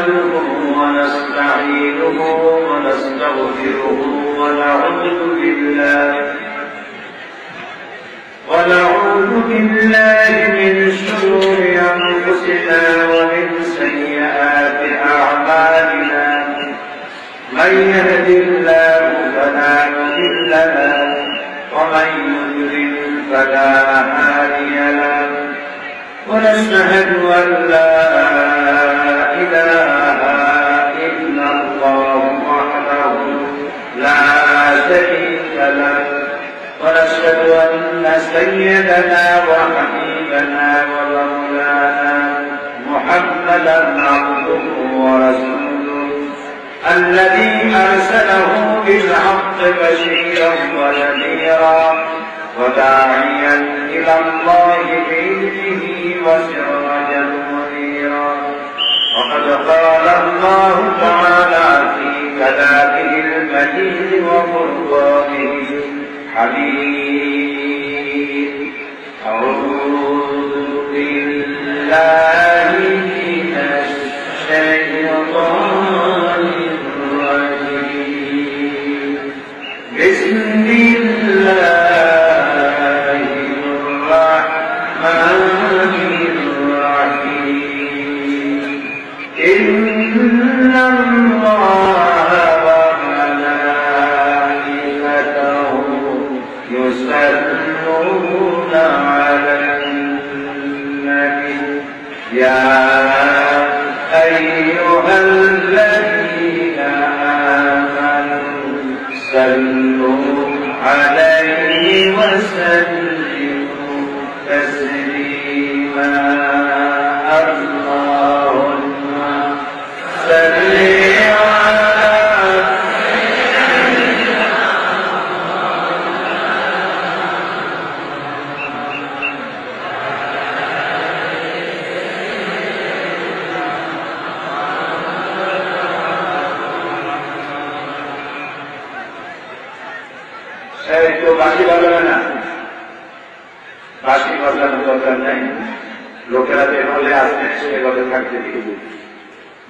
نحمده ونستعينه ونستغفره ونعوذ بالله من شرور أنفسنا ومن سيئات أعمالنا من يهد الله فلا مضل له ومن يضلل فلا هادي له ونشهد أن لا إله إلا الله وحده لا شريك له ونشهد أن سيدنا وحبيبنا ومولانا محمدا عبده ورسوله الذي أرسله بالحق بشيرا ونذيرا وداعيا إلى الله بإذنه وسراجا منيرا وقد قال الله تعالى في كلامه المجيد وفرقانه الحميد أعوذ بالله من الشيطان الرجيم بسم الله الرحمن الرحيم إن الله وملائكته يصلون على النبي يا أيها الذين آمنوا صلوا عليه وسلموا تسليما اللهم صل বাকি বলবে না, বাকি বলার দরকার নেই। লোকেরা যে হলে আসবে সে কথা থাকতে দিই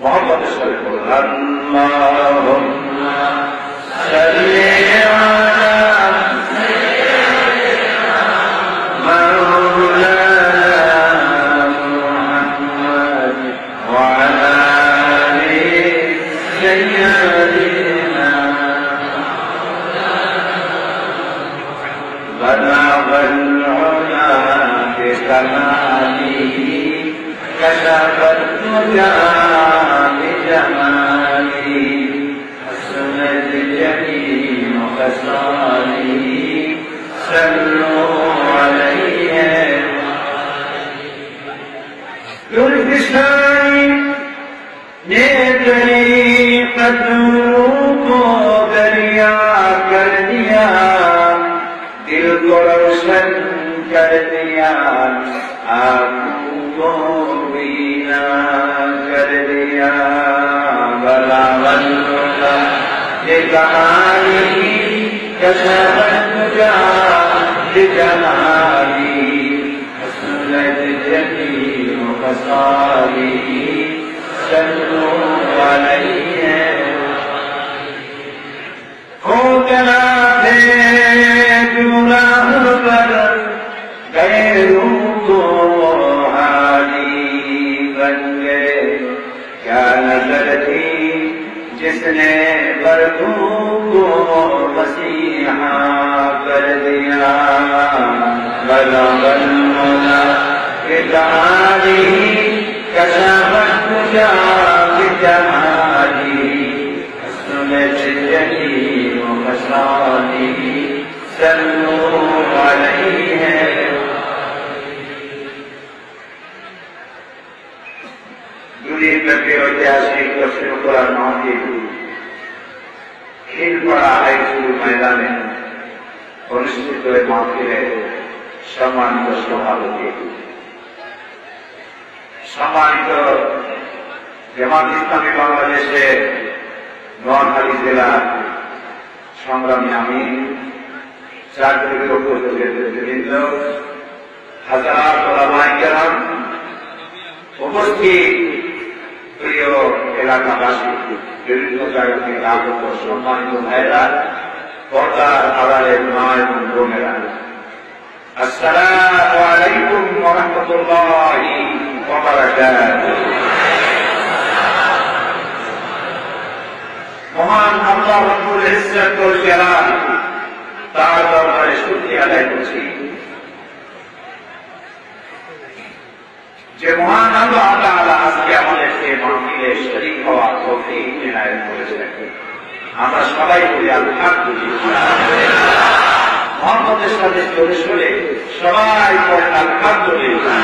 মোহাম্মদের সাথে بلغ العلا بكماله كشف الدجى بجماله حسنت جميع خصاله صلوا عليه ذوالفشار نے طریقتوں کو دریا کر دیا دل کو روشن کر دیا آنکھوں کو بینا کر دیا بلاغ الہدی بکمالہ کشف الدجی بجمالہ حسنت جمیع خصالہ صلوا علیہ ہو گیا غیروں کو حالی بن گئے کیا نظر تھی جس نے برقوں کو مسیحا کر دیا بلغ العلا بکمالہ کشف الدجی بجمالہ حسنت جمیع خصالہ صلوا علیہ দুনিয়াব্যাপী ঐতিহাসিক তফসির কোরআন মাহফিল খিলপাড়া হাই স্কুল ময়দানে অনুষ্ঠিত এই মাহফিলে সম্মানিত সভাপতি, সম্মানিত জামাত ইসলামী বাংলাদেশের নোয়াখালী জেলার সংগ্রামী আমির, চাকরির উপস্থিত হাজার ওলামায়ে কেরাম, উপস্থিত প্রিয় এলাকাবাসী, বিভিন্ন জায়গা থেকে আগত সম্মানিত ভাইরা, পর্দার আড়ালের মা এবং বোনেরা, আসসালামু আলাইকুম ওয়া রাহমাতুল্লাহি ওয়া বারাকাতুহু। মহান আল্লাহ রব্বুল ইজ্জত ওয়াল জালাল তার দরবারে শুকরিয়া আদায় করছি যে মহান আল্লাহ তাআলা আজকে আমাদেরকে মাহফিলে শরীক হওয়ার তৌফিক এনায়েত করেছেন। আমরা সবাই বলি আলহামদুলিল্লাহ। মুহাম্মদের সাথে জোরে সোরে সবাই বলেন আলহামদুলিল্লাহ।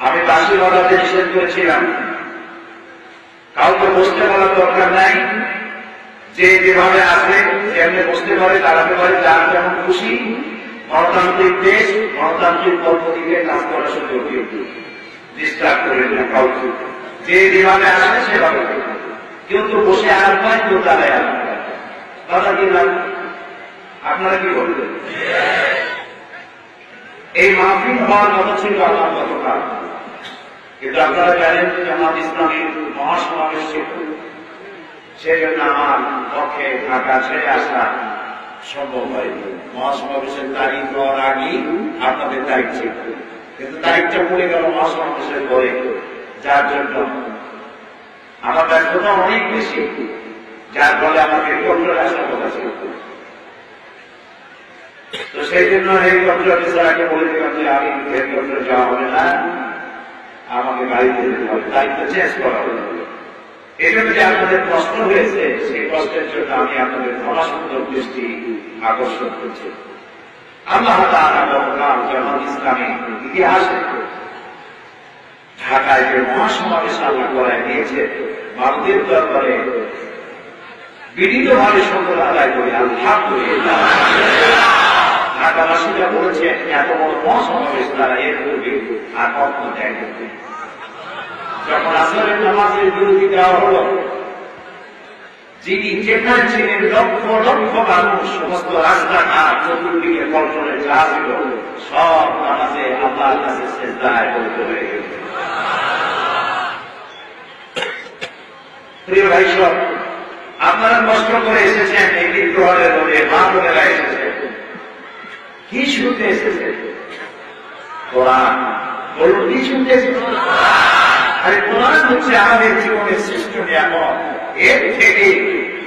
আমি বাঁশি বাজাতে নিষেধ করেছিলাম, কাউকে বসতে বলার দরকার নাই, যে যেভাবে আসবে যেমনি বসতে পারে দাঁড়াতে পারে, যার যেমন খুশি। গণতান্ত্রিক দেশ, গণতান্ত্রিক পদ্ধতিতে কাজ করার সুযোগ ডিস্টার্ব করে না কাউকে, যে যেভাবে আসবে সেভাবে। কেউ তো বসে আরাম পায়, কেউ দাঁড়ায় আরাম পায়। কথা কি লাভ? আপনারা কি বলবেন? এই মাহফিল হওয়ার কথা ছিল আমার গতকাল, কিন্তু আপনারা জানেন যে জামাত ইসলামের মহাসমাবেশ ছিল, সেই জন্য আমার পক্ষে ঢাকা ছেড়ে আসা সম্ভব হয়নি। মহাসমাবেশের তারিখ হওয়ার আগেই আপনাদের তারিখ ছিল, কিন্তু তারিখটা পড়ে গেল মহাসমাবেশের পরে, যার জন্য আমার ব্যস্ততা অনেক বেশি, যার ফলে আমার হেলিকপ্টার আসার কথা ছিল। তো সেই জন্য হেলিকপ্টার অফিসারকে বলে দিলাম যে আমি হেলিকপ্টারে যাওয়া হবে না, আমাকে গাড়িতে যেতে হবে, দায়িত্ব চেঞ্জ করা হবে। এই জন্য যে আপনাদের কষ্ট হয়েছে, সেই কষ্টের জন্য আমি আপনাদের ক্ষমাসুন্দর দৃষ্টি আকর্ষণ করছি। আল্লাহ তাআলা জামাত ইসলামী ইতিহাসে ঢাকায় যে মহাসমাবেশ আল্লাহ করায় দিয়েছে, মানবের দরবারে বিনীতভাবে শুকর আদায় করি আলহামদুলিল্লাহ। ঢাকাবাসীরা বলেছে এত বড় মহাসমাবেশ তারা এর পূর্বে আর কখনো দেয়নি। যখন আসরের নামাজের বিরতি দেওয়া হলো, যিনি যেখানে ছিলেন লক্ষ লক্ষ মানুষ, সমস্ত রাস্তাঘাট চতুর্দিকে কল্পনে যা ছিল সব নামাজে আল্লাহর কাছে সিজদায় পতিত হয়ে গেল। প্রিয় ভাই সব, আপনারা কষ্ট করে এসেছেন এই বিগ্রহের মধ্যে, মা বোনেরা এসেছেন, কি শুনতে এসেছেন? কোরআন। বলুন কি শুনতে এসেছেন? আরে কোরআন হচ্ছে আমাদের জীবনের শ্রেষ্ঠ নিয়ামত, এর থেকে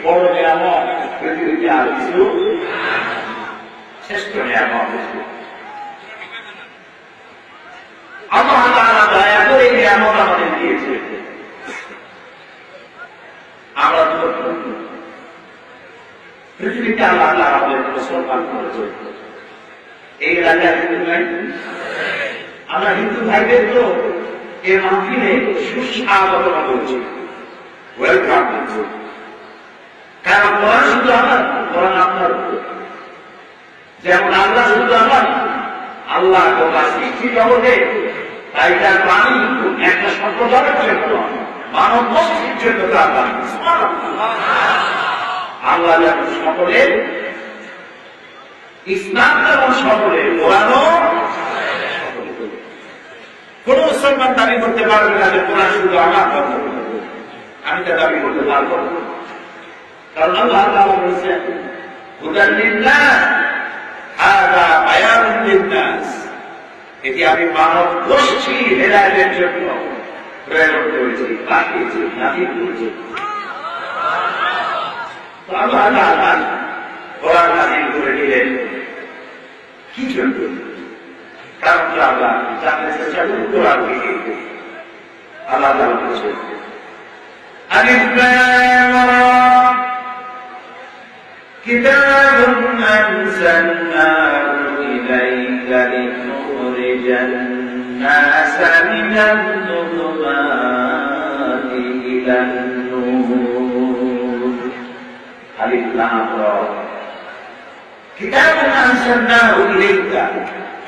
বড় নিয়ামত পৃথিবীতে আর কিছু শ্রেষ্ঠ নিয়ামত। আল্লাহ তাআলা দয়া করে এই নিয়ামত আমাদের দিয়েছে। আমরা তো পৃথিবীতে আল্লাহ তাআলা আমাদের মুসলমান করেছে। এই এলাকায় হিন্দু নাই, আমরা হিন্দু ভাইদের তো এই মাহফিলে সুস্বাগত করছি, ওয়েলকাম করছি। কারণ কোরআন শুধু আমার, কোরআন আপনার। যেমন আল্লাহ শুধু আমার, আল্লাহ গোটা সৃষ্টি জগতে, তাই তার প্রাণী একটা সম্প্রদায়ের জন্য, মানব গোষ্ঠীর জন্য তার প্রাণী। আল্লাহ যেমন সকলের, ইসলাম যেমন সকলের, কোরআনও। কোন মুসলমান দাবি করতে পারবে না যে কোরআন শুধু আমার কথা, আমি তা দাবি করতে পারবো না। কারণ আল্লাহ তাআলা বলেছেন হুদাল লিন্নাস, হাযা বায়ানুন লিন্নাস, এটি আমি মানব গোষ্ঠী হেদায়েতের জন্য প্রেরণ করেছি, পাঠিয়েছি, নাযিল করেছি। তো আল্লাহ তাআলা কোরআন নাযিল করে দিলেন কি জন্য? কারণ আল্লাহ জানতে চেষ্টা করি কোরআন থেকে। আল্লাহ তাআলা বলেছেন আলিফ লাম রা কিতাবুন আনজালনাহু ইলাইকা লিতুখরিজান নাসা মিনাল যুলুমাতি ইলান নূর। আলিফ লাম রা কিতাবুন আনজালনাহু ইলাইকা,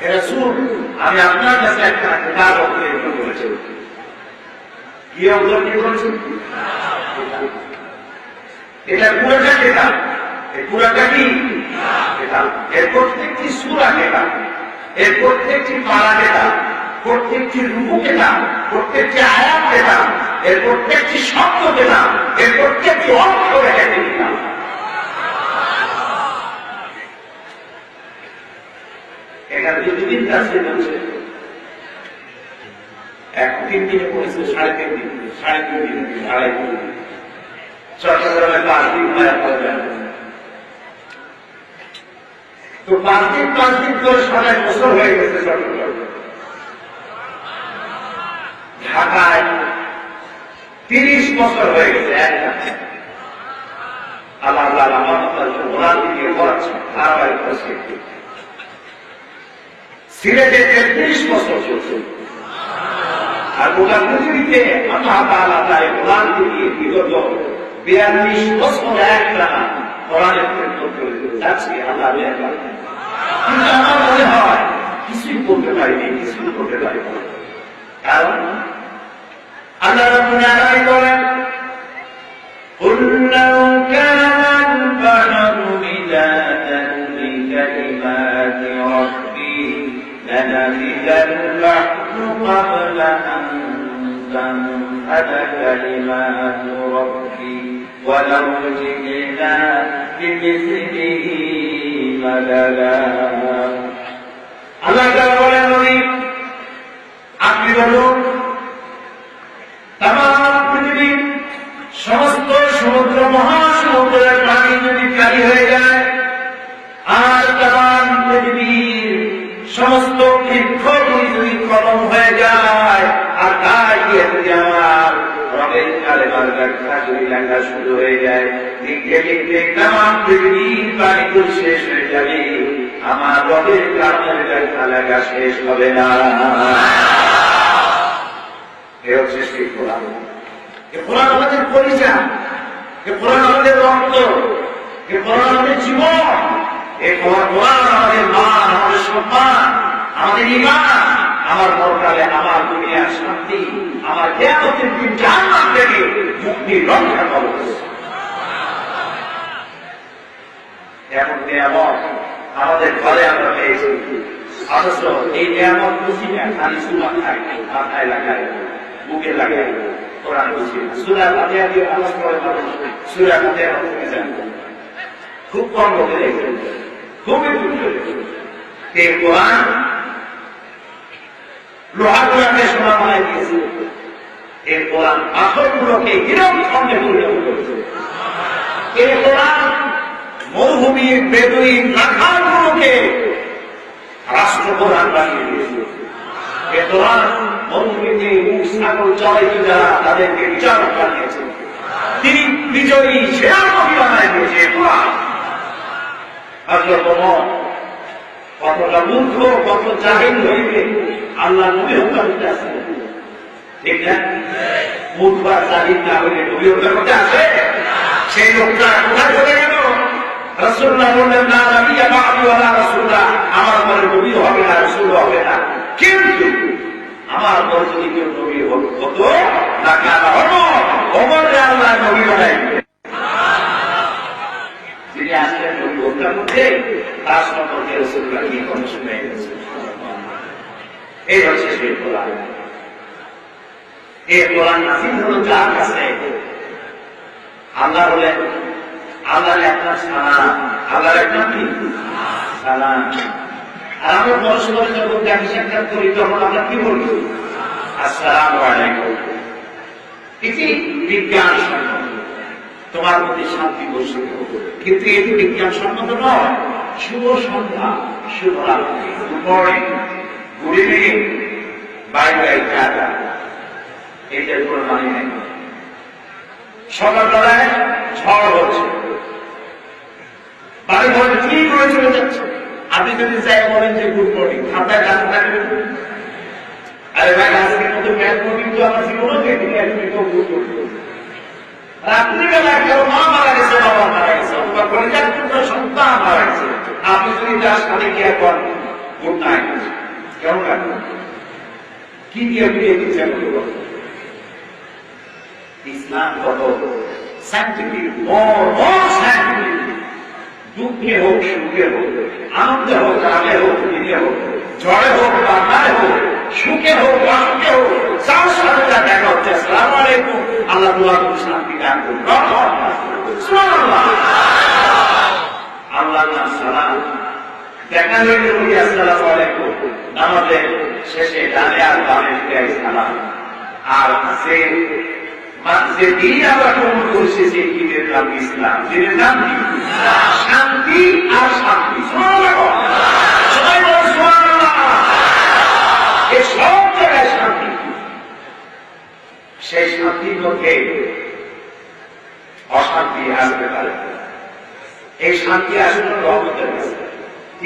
হে রাসূল আমি আপনার কাছে একটা কিতাব অবতীর্ণ করেছি। কি অবতীর্ণ করেছেন? এটা পুরোটা কিতাব, এই পুরোটা কি কিতাব, এর প্রত্যেকটি সূরা কিতাব, এর প্রত্যেকটি পারা কিতাব, প্রত্যেকটি রূপ পেতাম, প্রত্যেকটি আয়াত পেতাম, এর প্রত্যেকটি শব্দ পেতাম, এর প্রত্যেকটি অর্থ রেখে দিতাম। এখানে যে 2 দিন কাছে চলছে, এক 3 দিনে পড়েছে, 3.5 দিন, 3.5 দিন, 3.5 দিন। চট্টগ্রামে 5 দিন হয় আপনার, তো 5 দিন করে 7 বছর হয়ে গেছে চট্টগ্রামে। ঢাকায় 30 বছর হয়ে গেছে এক ঢাকায়। আল্লাহ আমার ওনার দিকে করাচ্ছে ধারাবাহিক করছে। সিলেটে 33 বছর চলছে। আর গোটা পৃথিবীতে আল্লাহ তাআলা তার কোরআন দিয়ে বিগত 42 বছর একটানা কোরআনের খেদমত করে যাচ্ছে। আল্লাহ কিন্তু আমার মনে হয় কিছুই করতে পারিনি, কিছুই করতে পারিনি। কারণ আল্লাহ রাব্বুল আলামিন বলেন, قُلْ لَوْ كَانَ الْبَحْرُ مِدَادًا لِكَلِمَاتِ رَبِّي لَنَفِدَ الْبَحْرُ قَبْلَ أَن تَنفَدَ كَلِمَاتُ رَبِّي وَلَوْ جِئْنَا بِمِثْلِهِ مَدَدًا। আল্লাহ তাআলা বলেন, আপনি বলুন তামাম পৃথিবীর সমস্ত সমুদ্র মহাসমুদ্রের পানি যদি খালি হয়ে যায়, আর তামাম পৃথিবীর সমস্ত বৃক্ষগুলি যদি কলম হয়ে যায়, আর তাই দিয়ে যদি আমার রবের কালেমার ব্যাখ্যা যদি লেখা শুরু হয়ে যায়, লিখতে লিখতে তামাম পৃথিবীর পানি তো শেষ হয়ে যাবে, আমার রবের কালেমার ব্যাখ্যা লেখা শেষ হবে না। এ হচ্ছে সেই কোরআন। এ কোরআন আমাদের পরিচয়, এ কোরআন আমাদের রক্ত, এ কোরআন আমাদের জীবন, এ কোরআন আমাদের মান, আমাদের সম্মান, আমাদের ঈমান, আমার পরকালে আমার দুনিয়ার শান্তি, আমার কিয়ামতের দিন জান্নাত থেকে মুক্তি রক্ষা কবচ। এমন নিয়ামত আমাদের ঘরে আমরা পেয়েছি, অথচ এই নিয়ামত বুঝি না, খালি সুমা খাই, মাথায় লাগাই, বুকে লাগাই, কোরআন বুঝি না। সূরা ফাতিহা দিয়ে নামাজ পড়ে মানুষ সূরা ফাতিহা থেকে যায়, খুব কম লোকে দেখে, খুবই এই কোরআন লোহাগুলোকে সোনা বানাই দিয়েছে, এই কোরআন পাথরগুলোকে হীরক খণ্ডে পরিণত করেছে। এই কোরআন মরুভূমির বেদুইন রাখালগুলোকে রাষ্ট্রপ্রধান বানিয়ে দিয়েছে। এই কোরআন মরুভূমিতে ছাগল চড়াইতে যারা তাদেরকে বিচারক বানিয়েছে, তিনি বিজয়ী সেনাপতি বানাই দিয়েছে। কোরআন কতটা মূর্খ, কত জাহিল হইবে আল্লাহ নবী হত্যা করতে আসে, ঠিক না? মূর্খ আর জাহিল না হইলে নবী হত্যা করতে আসে? সেই লোকটা কোথায় চলে গেল? রাসূলুল্লাহ বললেন, না নবিয়্যা বা'দি ওয়ালা রাসূলা, আমার পরে নবী হবে না, রাসূল হবে না, কিন্তু আমার পরে যদি কেউ নবী হতো না, কারা হতো ওমরকে আল্লাহ নবী বানাইবে। যিনি আসলেন নবী হত্যা করতে, তার সম্পর্কে রাসূলুল্লাহ কি কথা শুনে গেছে। এই হচ্ছে সেই কোরআন। এই কোরআন নাযিল হলো যার কাছে, আল্লাহ বলেন, আল্লাহর একটা সালাম, আল্লাহর একটা কি সালাম। আর আমরা পরস্পরের যখন দেখা সাক্ষাৎ করি তখন আমরা কি বলি? আসসালামু আলাইকুম। এটি বিজ্ঞান সম্মত, তোমার প্রতি শান্তি বর্ষিত হোক, কিন্তু এটি বিজ্ঞান সম্মত নয়। শুভ সন্ধ্যা, শুভরাত্রি, good morning, good evening, bye bye, tata, এটার কোনো মানে নেই। সকালবেলায় ঝড় হচ্ছে, বাড়ি ঘরে ঠিক করে চলে যাচ্ছে, আপনি যদি চাই বলেন যে গুড মর্নিং, ঠান্ডায় গাছ থাকবে, আরে ভাই আজকের মতো ব্যাড মর্নিং তো আমার জীবনও দেখি, গুড মর্নিং। রাত্রিবেলায় কেউ মা মারা গেছে, বাবা মারা গেছে, অথবা পরিচার পুত্র সন্তান মারা গেছে, আপনি যদি তার সাথে গিয়ে করেন গুড নাইট, কেমন লাগবে? কি দিয়ে বিয়ে দিচ্ছে? ইসলাম কত সাইন্টিফিক, সাইন্টিফিক। দুঃখে হোক, সুখে হোক, আনন্দে হোক, রাগে হোক, দিনে হোক, ঝড়ে হোক, বাংলায় হোক, সুখে হোক অসুখে হোক যার সাথে যা দেখা হচ্ছে আসসালামু আলাইকুম, আল্লাহ দোয়া করে শান্তি দান করুন। সুবহানাল্লাহ, আল্লাহর নাম সালাম। দেখা হইলে বলি আসসালামু আলাইকুম, নামাজের শেষে ডানে আর বামে ফিরে সালাম। আর যে দিন আমরা গ্রহণ করছি সেই দিনের নাম ইসলাম। দিনের নাম কি? শান্তি আর শান্তি। সবাই বলো সুবহানাল্লাহ। এই সব জায়গায় শান্তি। সেই শান্তির মধ্যে অশান্তি আসতে পারে। এই শান্তি আসলে রহমতের কাছে।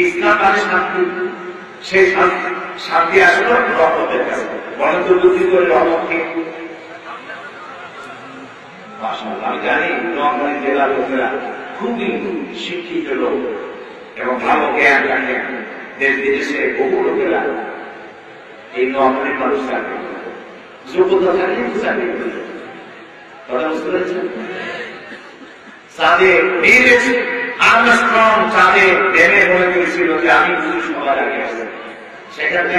ইসলাম মানে শান্তি, সেই শান্তি আসলে রহমতের কাছে। বলেন তো বুদ্ধি করে রহমতকে। আমি জানি নোয়াখালী জেলার লোকেরা খুবই শিক্ষিত লোক এবং ভালো জ্ঞান রাখেন। দেশ বিদেশে বহু লোকেরা এই নোয়াখালীর মানুষ থাকে, যোগ্যতা থাকলে চাকরি করে। কথা বুঝতে পেরেছেন? চাঁদে আর্মস্ট্রং চাঁদে নেমে মনে করেছিল যে আমি শুধু সবার আগে আসছি। সেখানে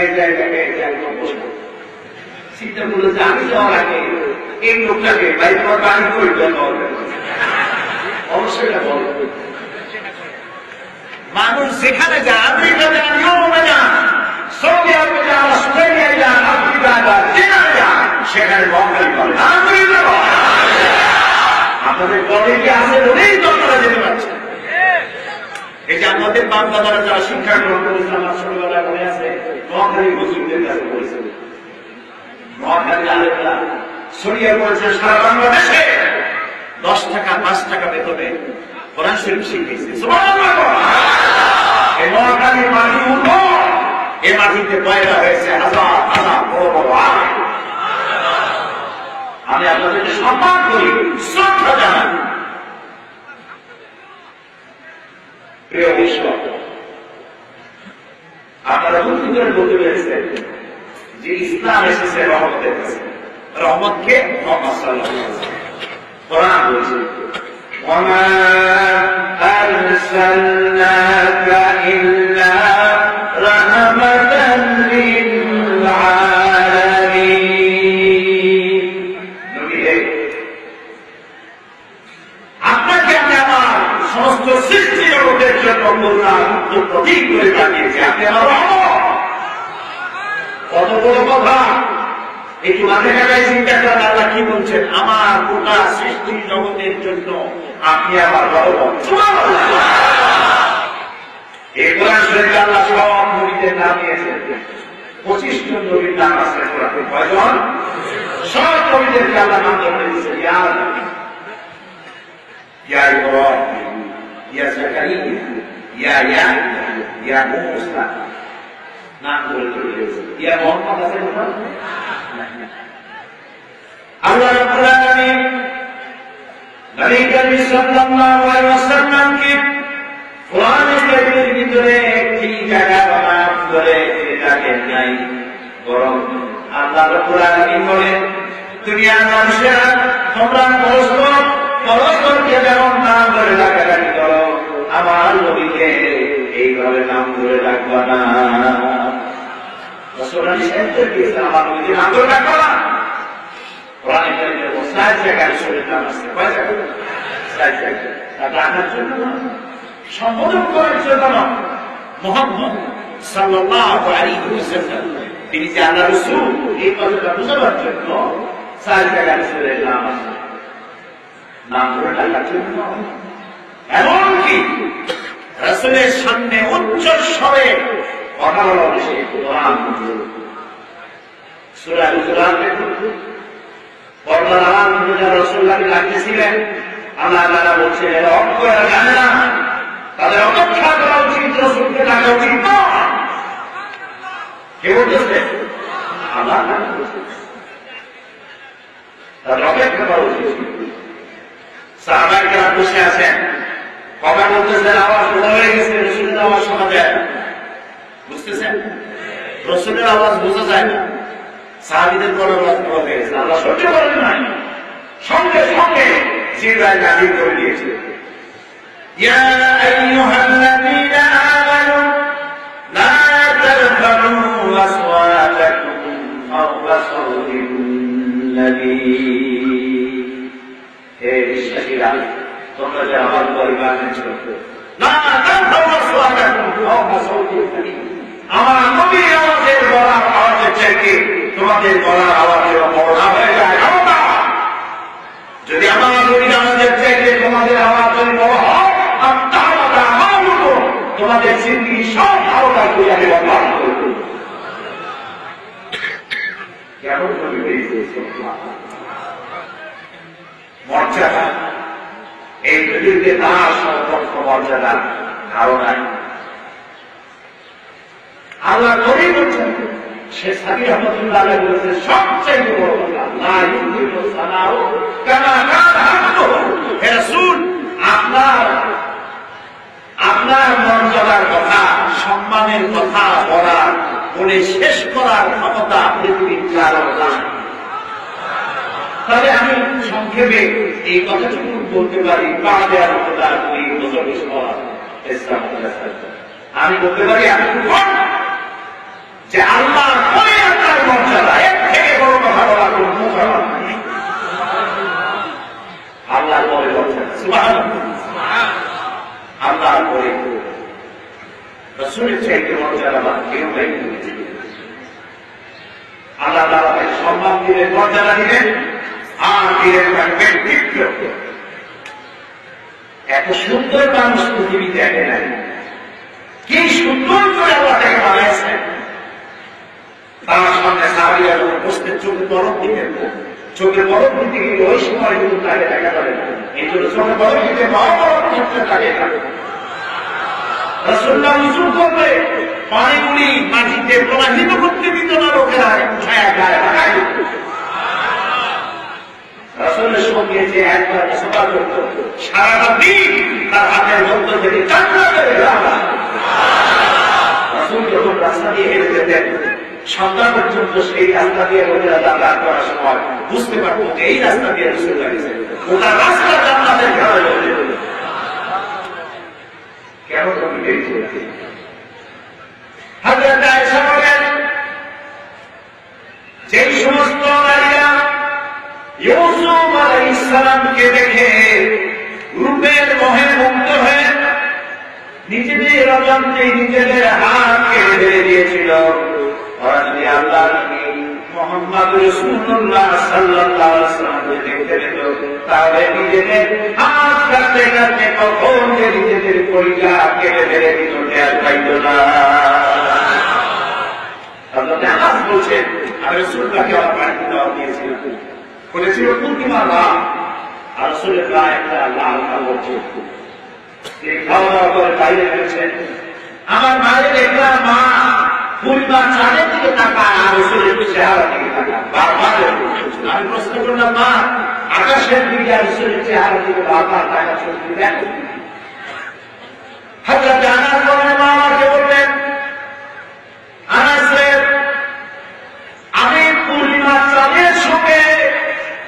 একদম বসবো, চিন্তা করলো যে আমি যাওয়ার আগে এই লোকটাকে বাইরে গাড়ি করে অবশ্যই মানুষ যেখানে যায়, আমেরিকা যান, ইউরোপে যান, সৌদি আরবে যান, অস্ট্রেলিয়ায় যান, আফ্রিকায় যান, চীনে যান, সেখানে বঙ্গালী বলে আপনাদের কলেজে আছে বলেই তো আপনারা যেতে পারছেন। এই যে আমাদের বাংলাদেশে যারা শিক্ষা গ্রহণ করেছে, আমার ছোটবেলায় মনে আছে নোয়াখালী হুজুরদের কাছে পড়েছে। নোয়াখালী আলেমরা ছড়িয়ে পড়েছে সারা বাংলাদেশে 10 টাকা 5 টাকা বেতনে কোরআন শরীফ শিখিয়েছে। এই নোয়াখালীর মাটি উর্বর, এই মাটিতে পয়দা হয়েছে হাজার হাজার বড় বড় আলেম। আমি আপনাদেরকে সম্মান করি, শ্রদ্ধা জানাই। প্রিয় বিশ্ব, আপনারা বুদ্ধি করে বলতে পেরেছেন যে ইসলাম এসেছে রহমতের কাছে। রহমতকে মুহাম্মদ সাল্লাল্লাহু আলাইহি ওয়াসাল্লাম কোরআন বলেছে, ওয়ামা আরসালনাকা ইল্লা রাহমাতান লিল আলামিন। নবী, আপনাকে আমি আমার সমস্ত সৃষ্টি জগতের জন্য করুণার প্রতীক করে পাঠিয়েছি। আপনি আমার রহমত। কত বড় কথা! একটু মাঝে কাটায় চিন্তা করেন, আল্লাহ কি বলছেন? আমার গোটা সৃষ্টি জগতের জন্য আপনি আমার রহমত। এই কোরআন শরীফে আল্লাহ সব নবীদের নাম দিয়েছেন। 25 জন নবীর নাম আছে কোরআনে। কয়জন? সব নবীদেরকে আল্লাহ নাম ধরে দিয়েছেন। ইয়া নবী, ইয়া ইব্রাহিম, ইয়া জাকারিয়া, ইয়া ইয়াহইয়া, ইয়া মূসা, নাম ধরে দিয়েছেন। ইয়া মুহাম্মদ আছে না? আল্লাহ রাব্বুল আলামিন নবী করিম সাল্লাল্লাহু আলাইহি ওয়াসাল্লামকে কোরআনের কারিমের ভিতরে একটি জায়গা বানান করে এটাকে নাই, বরং আল্লাহ রাব্বুল আলামিন বলেন, দুনিয়ার মানুষেরা তোমরা পরস্পরকে যেমন নাম ধরে ডাকাডাকি করো, আমার নবীকে এইভাবে নাম ধরে ডাকবা না। রাসূলুল্লাহ নিষেধ দিয়েছে, আমার নবীকে নাম ধরে ডাকবা না। কোরআনে কারিমে 6 জায়গায় রাসূলের নাম আছে। কয় জায়গায়? 6 জায়গায়। ডাকার জন্য না, সম্বোধন করার জন্য না। মুহাম্মদ সাল্লাল্লাহু আলাইহি ওয়াসাল্লাম তিনি যে আল্লাহর রাসূল, এই কথাটা বোঝাবার জন্য 6 জায়গায় রাসূলের নাম আছে। নাম ধরে ডাকার জন্য। এমনকি রাসূলের সামনে উচ্চ স্বরে কথা বলা হয়েছে। কোরআন সূরা হুজুরাতের পর্দার আলাম যারা রাসূলুল্লাহকে ডাকতেছিলেন, আল্লাহ তাআলা বলছেন এরা অজ্ঞরা জানে না, তাদের অপেক্ষা করা উচিত, রাসূলকে ডাকা উচিত না। কে বলতেছে? আল্লাহ তাদের অপেক্ষা করা উচিত। সাহাবায়ে কেরাম বসে আছেন, কথা বলতেছেন, আওয়াজ বড় হয়ে গেছে, রাসূলের আওয়াজ শোনা যায় না। বুঝতেছেন? রাসূলের আওয়াজ বোঝা যায় না, সাহাবীদের বড় আওয়াজ বড় হয়ে গেছে। আল্লাহ সহ্য করেন নাই, সঙ্গে সঙ্গে জিবরাইল নাযিল করে দিয়েছে, ইয়া আইয়ুহাল্লাযীনা আমানু লা তারফা'উ আসওয়াতাকুম করতে থাকি। আমার নবীর আওয়াজের গলার আওয়াজের চাইতে তোমাদের গলার আওয়াজের বড় না হয়ে যায়। যদি আমার নবীর আওয়াজের চাইতে তোমাদের আওয়াজ যদি বড় হয়, আর তাহলে আমার মতো তোমাদের জিন্দগি সব আওয়াজ করে আমি বর্বাদ করব। কেমন করে বেরিয়েছে মর্যাদা, এই পৃথিবীতে তার সর্বোচ্চ মর্যাদা কারো নাই। আল্লাহ করেই বলছেন, সে সাবি রহমতুল্লাহ বলেছে সবচেয়ে বড় কথা আপনার মর্যাদার কথা, সম্মানের কথা বলার বলে শেষ করার ক্ষমতা পৃথিবীর কারো নাই। তবে আমি সংক্ষেপে এই কথাটুকু বলতে পারি, আমি বলতে পারি যে আল্লাহ পরে আপনার মর্যাদা, এর থেকে বড় কথা বলার কোন মুখ নেই। আল্লাহ পরে আল্লাহ পরে রসুলের চাইতে মর্যাদা বা কেউ নেই। আল্লাহ তাআলা সম্মান দিলেন, মর্যাদা দিলেন, আর দিলেন ব্যক্তিত্ব। এত সুন্দর মানুষ পৃথিবী দেখে নাই। কি সুন্দর করে আল্লাহ তাকে বানাইছেন। তার সামনে সাহাবীরা যখন বসতে চোখে বরফ দিতেন, চোখে বরফ দিতে গিয়ে ওই সময় কিন্তু তাকে দেখা যাবে না। এই জন্য চোখে বরফ দিতে থাকে না। রাসূলুল্লাহ উযু করবে, পানিগুলি মাটিতে প্রবাহিত করতে দিত না লোকেরা, ছায়া গায়ে লাগাই দিত। রাসূলের সঙ্গে যে একবার সভা করত, সারাটা দিন তার হাতের মধ্যে থেকে চাঁদা করে রাখা। রাসূল যখন রাস্তা দিয়ে হেঁটে যেতেন, সন্ধ্যা পর্যন্ত সেই রাস্তা দিয়ে লোকেরা যাতায়াত করার সময় বুঝতে পারত যে এই রাস্তা দিয়ে রাসূল গেছে। ওটা রাস্তা জান্নাতের ঘেরা হয়ে যেত। কেমন করে বেরিয়েছে? হযরত আয়েশা বলেন, যেই সমস্ত নারীরা ইউসুফ আলাইহিস সালামকে দেখে রূপের মোহে মুগ্ধ হয়ে নিজেদের অজান্তে নিজেদের হাত কেটে ফেলে দিয়েছিল, ওরা যদি আল্লাহর নবী মুহাম্মদ রাসূলুল্লাহ সাল্লাল্লাহু আলাইহি ওয়াসাল্লামকে দেখতে পেত, তাহলে নিজেদের হাত কাটতে কাটতে কখন যে নিজেদের কলিজা কেটে ফেলে দিত টের পাইত না। হযরত আনাস বলছেন, আমি রাসূলুল্লাহকে আমার বাড়িতে দাওয়াত দিয়েছিলাম, বলেছিল পূর্ণিমা রাত, আর রাসূলের গায়ে একটা লাল কাপড় ছিল। তিনি খাওয়া দাওয়া করে বাইরে গেছেন, আমার মায়ের দেখলাম মা পূর্ণিমা চাঁদের দিকে তাকায় আর রাসূলের চেহারা দিকে তাকায়। বারবার আমি প্রশ্ন করলাম, মা আকাশের দিকে আর রাসূলের চেহারা দিকে বারবার তাকাচ্ছ দেখো। হযরত আনাস বলেন, মা আমাকে বললেন, আনাস রে, আমি পূর্ণিমা চাঁদের সঙ্গে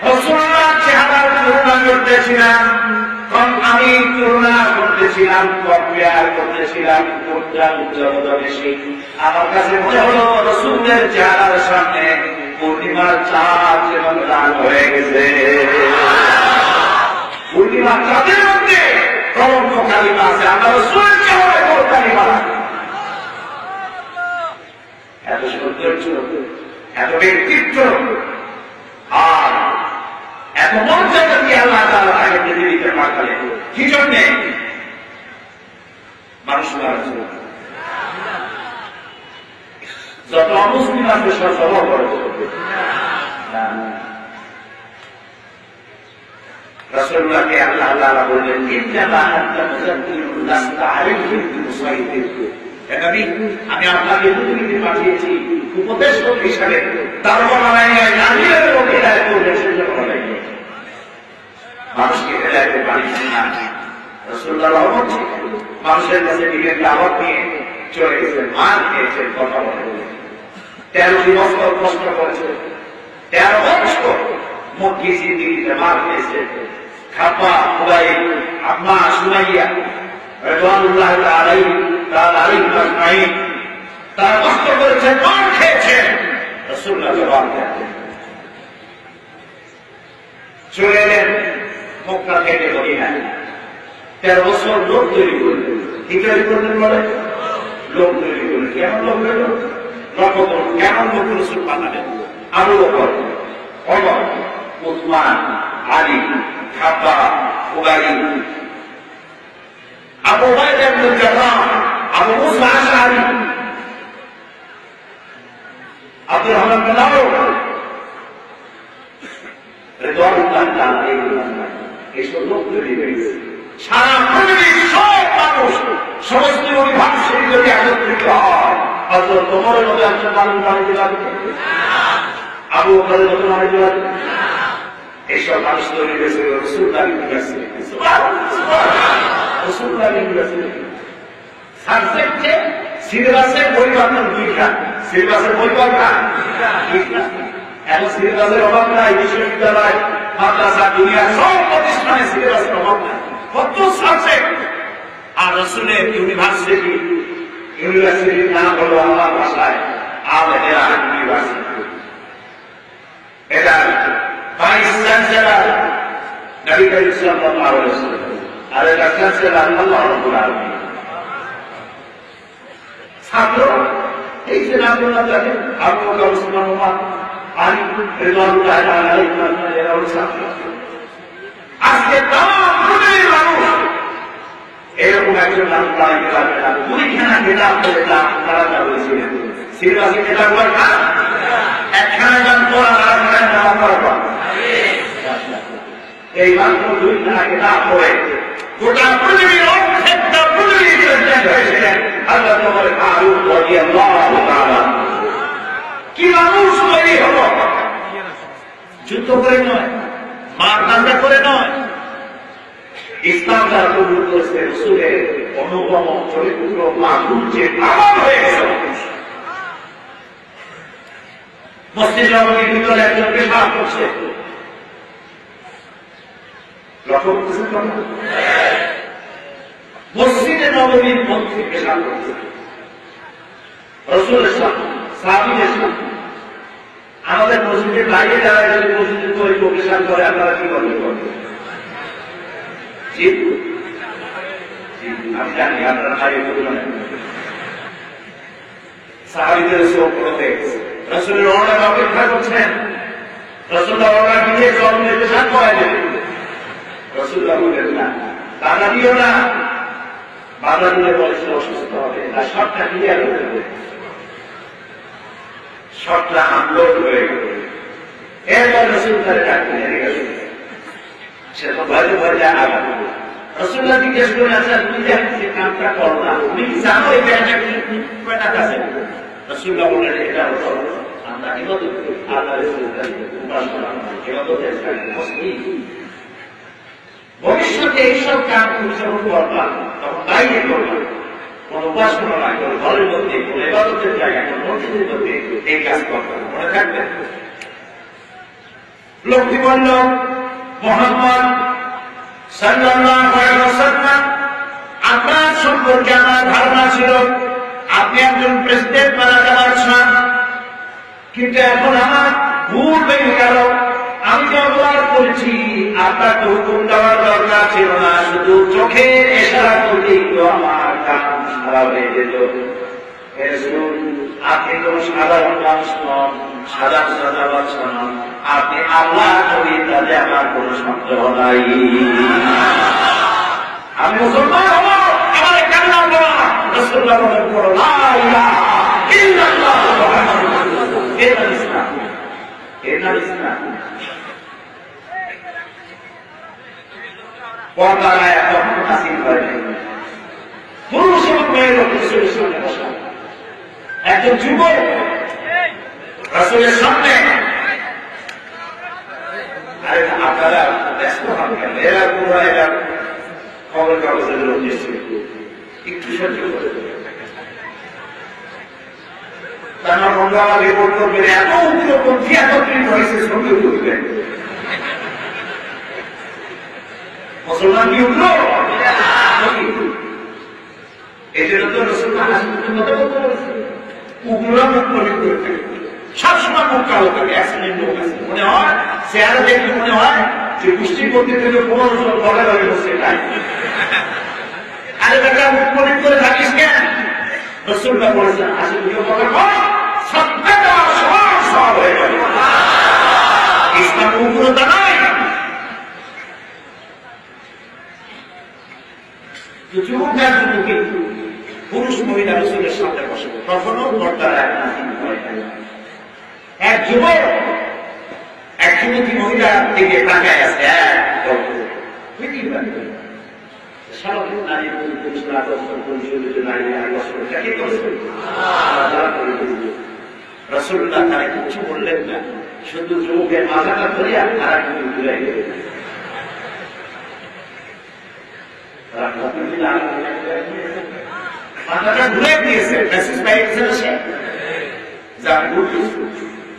রাসূলুল্লাহ চেহারার তুলনা করতেছিলাম, আমি তুলনা করতেছিলাম, কম্পেয়ার করতেছিলাম কোনটা উজ্জ্বলতা বেশি। আমার কাছে মনে হলো রাসূলের চেহারার সামনে পূর্ণিমার চাঁদ যেমন লাল হয়ে গেছে। পূর্ণিমার চাঁদের মধ্যে কলঙ্ক কালিমা আছে, আমার রাসূলের চেহারায় কোন কালিমা? এত সৌন্দর্য, এত ব্যক্তিত্ব, আর এত মর্যাদা দিয়ে আল্লাহ তাআলা তাকে পৃথিবীতে পাঠালেন। কি জন্যে? মানুষ যত অমুসলিম আছে সব সবল করে রাসূলুল্লাহকে আল্লাহ তাআলা বললেন, ইন্নামা আনতা মুযাক্কিরুন লাস্তা আলাইহিম বিমুসাইতির। হে নবী, আমি আপনাকে পৃথিবীতে পাঠিয়েছি উপদেশক হিসাবে, তারপর আমিরের লোকের দায়িত্ব সেজন্য বলাই মানুষকে হেদায়েতে পাঠিয়েছেন না। রাসূলুল্লাহ রহমত মানুষের কাছে দিলেন, দাওয়াত নিয়ে চলে গেছেন, মার খেয়েছেন, কথা বলে 13 বছর কষ্ট করেছে, 13 বছর মক্কি জিন্দেগিতে মার খেয়েছে। খাপা খুবাইব, আম্মা সুমাইয়া রাদিয়াল্লাহু তাআলা আলাইহিম আজমাইন, তারা কষ্ট করেছেন, মার খেয়েছেন। রাসূলুল্লাহ জবাব দেন, চলে এলেন মক্কা থেকে মদিনায়। 13 বছর লোক তৈরি করলেন। কি তৈরি করলেন বলে? লোক তৈরি কেমন লোক হইল? রকম কেমন লোক রসুল পাঠালেন? আবু বকর, ওমর, উসমান, আলী, খাব্বাব, উবাই, আবু উবাইদা ইবনে জাররাহ, আবু মুসা আশআরী, আব্দুর রহমান বিন আউফ, রিদওয়ানুল্লাহ তাআলা এইসব লোক তৈরি হয়েছে। সারা পৃথিবীর সব মানুষ, সমস্ত বিভাগ শরীর যদি একত্রিত হয়, হযরত ওমরের মতো একজন মানুষ দাঁড়িয়ে যাবে, আবু বকরের মতো দাঁড়িয়ে যাবে। এইসব মানুষ তৈরি হয়েছে রাসূলুল্লাহ ইউনিভার্সিটি। রাসূলুল্লাহ ইউনিভার্সিটি সাবজেক্টে সিলেবাসের পরিবর্তন দুইটা, সিলেবাসের পরিবর্তন দুইটা। এখন সিলেবাসের অভাব নাই, বিশ্ববিদ্যালয়, মাদ্রাসা, দুনিয়ার সব প্রতিষ্ঠানে সিলেবাসের অভাব নাই, কত সাবজেক্ট। আর রাসূলের ইউনিভার্সিটি, ইউনিভার্সিটির নাম হলো আল্লাহ ভাষায় আল হেরা ইউনিভার্সিটি। এটা ভাইস চ্যান্সেলর নবী করিম সাল্লাল্লাহু আলাইহি ওয়াসাল্লাম, আর এটা চ্যান্সেলর আল্লাহ রাব্বুল আলামিন। ছাত্র এই যে নামগুলো জানেন, আবু বকর, উসমান, ওমর, আলী, রিদওয়ানুল্লাহ তাআলা আলাইহিম, এরা হলো ছাত্র। আজকে তাম পৃথিবীর মানুষ এরকম একজন নাম দাঁড়িয়ে যাবে না। দুইখানা কিতাব করে তারা যা বলেছিলেন, সিলেবাসে কিতাব হয় না, একখানা গান পড়া, আরেকখানা নাম পড়া। এই মাত্র দুইখানা কিতাব পড়ে গোটা পৃথিবীর অর্ধেকটা পৃথিবীর প্রেসিডেন্ট হয়েছিলেন হযরত ওমর ফারুক রাদিয়াল্লাহু তাআলা। কি মানুষ তৈরি হলো! যুদ্ধ করে নয়, মারকাটা করে নয়, ইসলাম যারা কবুল করেছে, রাসূলের অনুপম চরিত্র মাধুর্যে পাগল হয়ে গেছে। মসজিদ নববীর ভিতরে একজন পেশাব করছে, লক্ষ্য করতেছেন তো? মসজিদে নববীর মধ্যে পেশাব করছে, রাসূলের সাথে, সাহাবীদের সাথে। আমাদের মসজিদের বাইরে যারা যদি মসজিদে তৈরি পেশাব করে, আপনারা কি করবেন? আমি জানি আপনারা খাই সাহাবীদের উপরে রাসূলের অর্ডার অপেক্ষা করছেন, রাসূলুল্লাহ অর্ডার দিয়ে জন্মের পেশাব করাই দেবেন। রাসূলুল্লাহ বলেন না, বাধা দিও না, বাধা দিলে বলেছে অসুস্থ হবে, আর সবটা ক্লিয়ার হয়ে যাবে, সবটা আপলোড হয়ে গেল। এরপর রাসূলুল্লাহ ডাকতে গেল, সে তো ভয়ে ভয়ে আঘাত। রাসূলুল্লাহ জিজ্ঞেস করে, আচ্ছা তুমি যে কামটা করো না, তুমি কি জানো এই ব্যাপারটা কয়টা কাছে? রাসূলুল্লাহ বললেন, এটা হলো আমরা ইবাদত করি, আল্লাহর রাসূলের উপাসনা, ইবাদতের কাজ মুসলিম। ভবিষ্যতে এইসব কাজ তুমি যখন করবা, তখন বাইরে করবা, কোন উপাসনা না, কোন ঘরের মধ্যে, কোন ইবাদতের জায়গায়, কোন মসজিদের মধ্যে এই কাজ করবা, মনে থাকবে। লোকটি বলল, মুহাম্মদ সাল্লাল্লাহু আলাইহি ওয়াসাল্লাম, আপনার সম্পর্কে আমার ধারণা ছিল আপনি একজন প্রেসিডেন্ট মারা যাওয়ার চান, কিন্তু এখন আমার ভুল হয়ে গেল। আমি যে অপরাধ করেছি, আপনাকে হুকুম দেওয়ার দরকার ছিল না, শুধু চোখের ইশারা করলেই তো আমার কাজ সারা হয়ে যেত। আপনি কোন সাধারণ মানুষ নন, সাধারণ নন, আপনি আল্লাহ নবী, তাতে আমার কোন সন্দেহ নাই। আমি মুসলমান হব, আমার কান্না করা রাসূলুল্লাহ বলেন, করো লা ইলাহা ইল্লাল্লাহ মুহাম্মাদুর রাসূলুল্লাহ। এটা ইসলাম, এটা ইসলাম। পর্দার আয়াত তখন নাযিল হয়, পুরুষ এবং মেয়ের রাসূলের সামনে বসা। একজন যুবক রাসূলের সামনে, আরে আপনারা ব্যস্ত হন কেন? এরা পুরো এরা খবর কাগজের লোক এসেছে, একটু সহ্য করে। তারা বন্ধু আমার রিপোর্ট করবে, এত উগ্রপন্থী একত্রিত হয়েছে, ছবি তুলবেন। মুসলমান কি উগ্র? এই জন্য তো রাসূলুল্লাহ উগ্ররা মুখ পবিত্র করে থাকে, সবসময় মুখ কালো থাকে। অ্যাক্সিডেন্ট লোক আছে, মনে হয় চেহারা দেখলে মনে হয় যে গোষ্ঠীর মধ্যে থেকে 15 জন ঘরে ঘরে বসে তাই। আরে বেটা মুখ পবিত্র করে থাকিস কেন? রাসূলুল্লাহ বলেছেন হাসি মুখে কথা কয় সত্যে দেওয়ার সমান সওয়াব হয়ে যাবে। ইসলাম উগ্রতা নাই। যুবকরা যুবতী পুরুষ মহিলা রাসূলের সামনে বসে তখনও পর্দার এক যুবক এক যুবতী মহিলার দিকে তাকায় আছে। স্বাভাবিক নারী পুরুষরা রাসূলুল্লাহ তারা কিছু বললেন না, শুধু যুবকের মাথাটা ধরিয়া আর একটু ঘুরে গেলেন। মাথাটা ঘুরে দিয়েছে, মেসেজ পাই গেছে।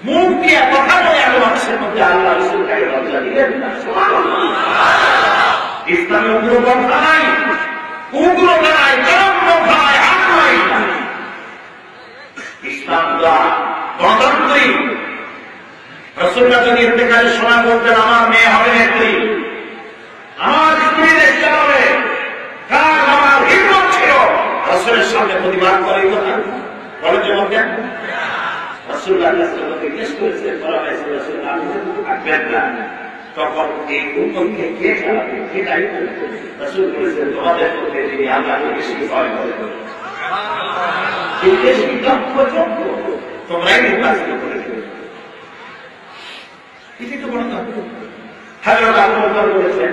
মুখ দিয়ে কথা বলে এত মানুষের মধ্যে আল্লাহ রাসূলকে লজ্জা দিলেন না। ইসলামে উগ্রপন্থা নাই, উগ্রতা নাই, চরমপন্থা নাই, হাত নাই। ইসলাম গণতান্ত্রিক। রাসূলুল্লাহ যদি ইন্তেকালের সময় বলতেন আমার মেয়ে হবে নেত্রী, আমার স্ত্রী দেশ চালাবে, কার আমার হিম্মত ছিল রাসূলের সামনে প্রতিবাদ করে কথা বলে যে বলতেন? রাসূলুল্লাহ জিজ্ঞেস করেছেন থাকবেন না, তখন এই উম্মতকে কে চালাবে, কে দায়িত্ব? রাসূল বলেছেন তোমাদের মধ্যে যিনি আল্লাহকে বেশি ভয় করে বেশি দক্ষ তোমরাই নির্বাচিত করে দেবে। এটি তো গণতন্ত্র। হযরত আবু বকর বলেছেন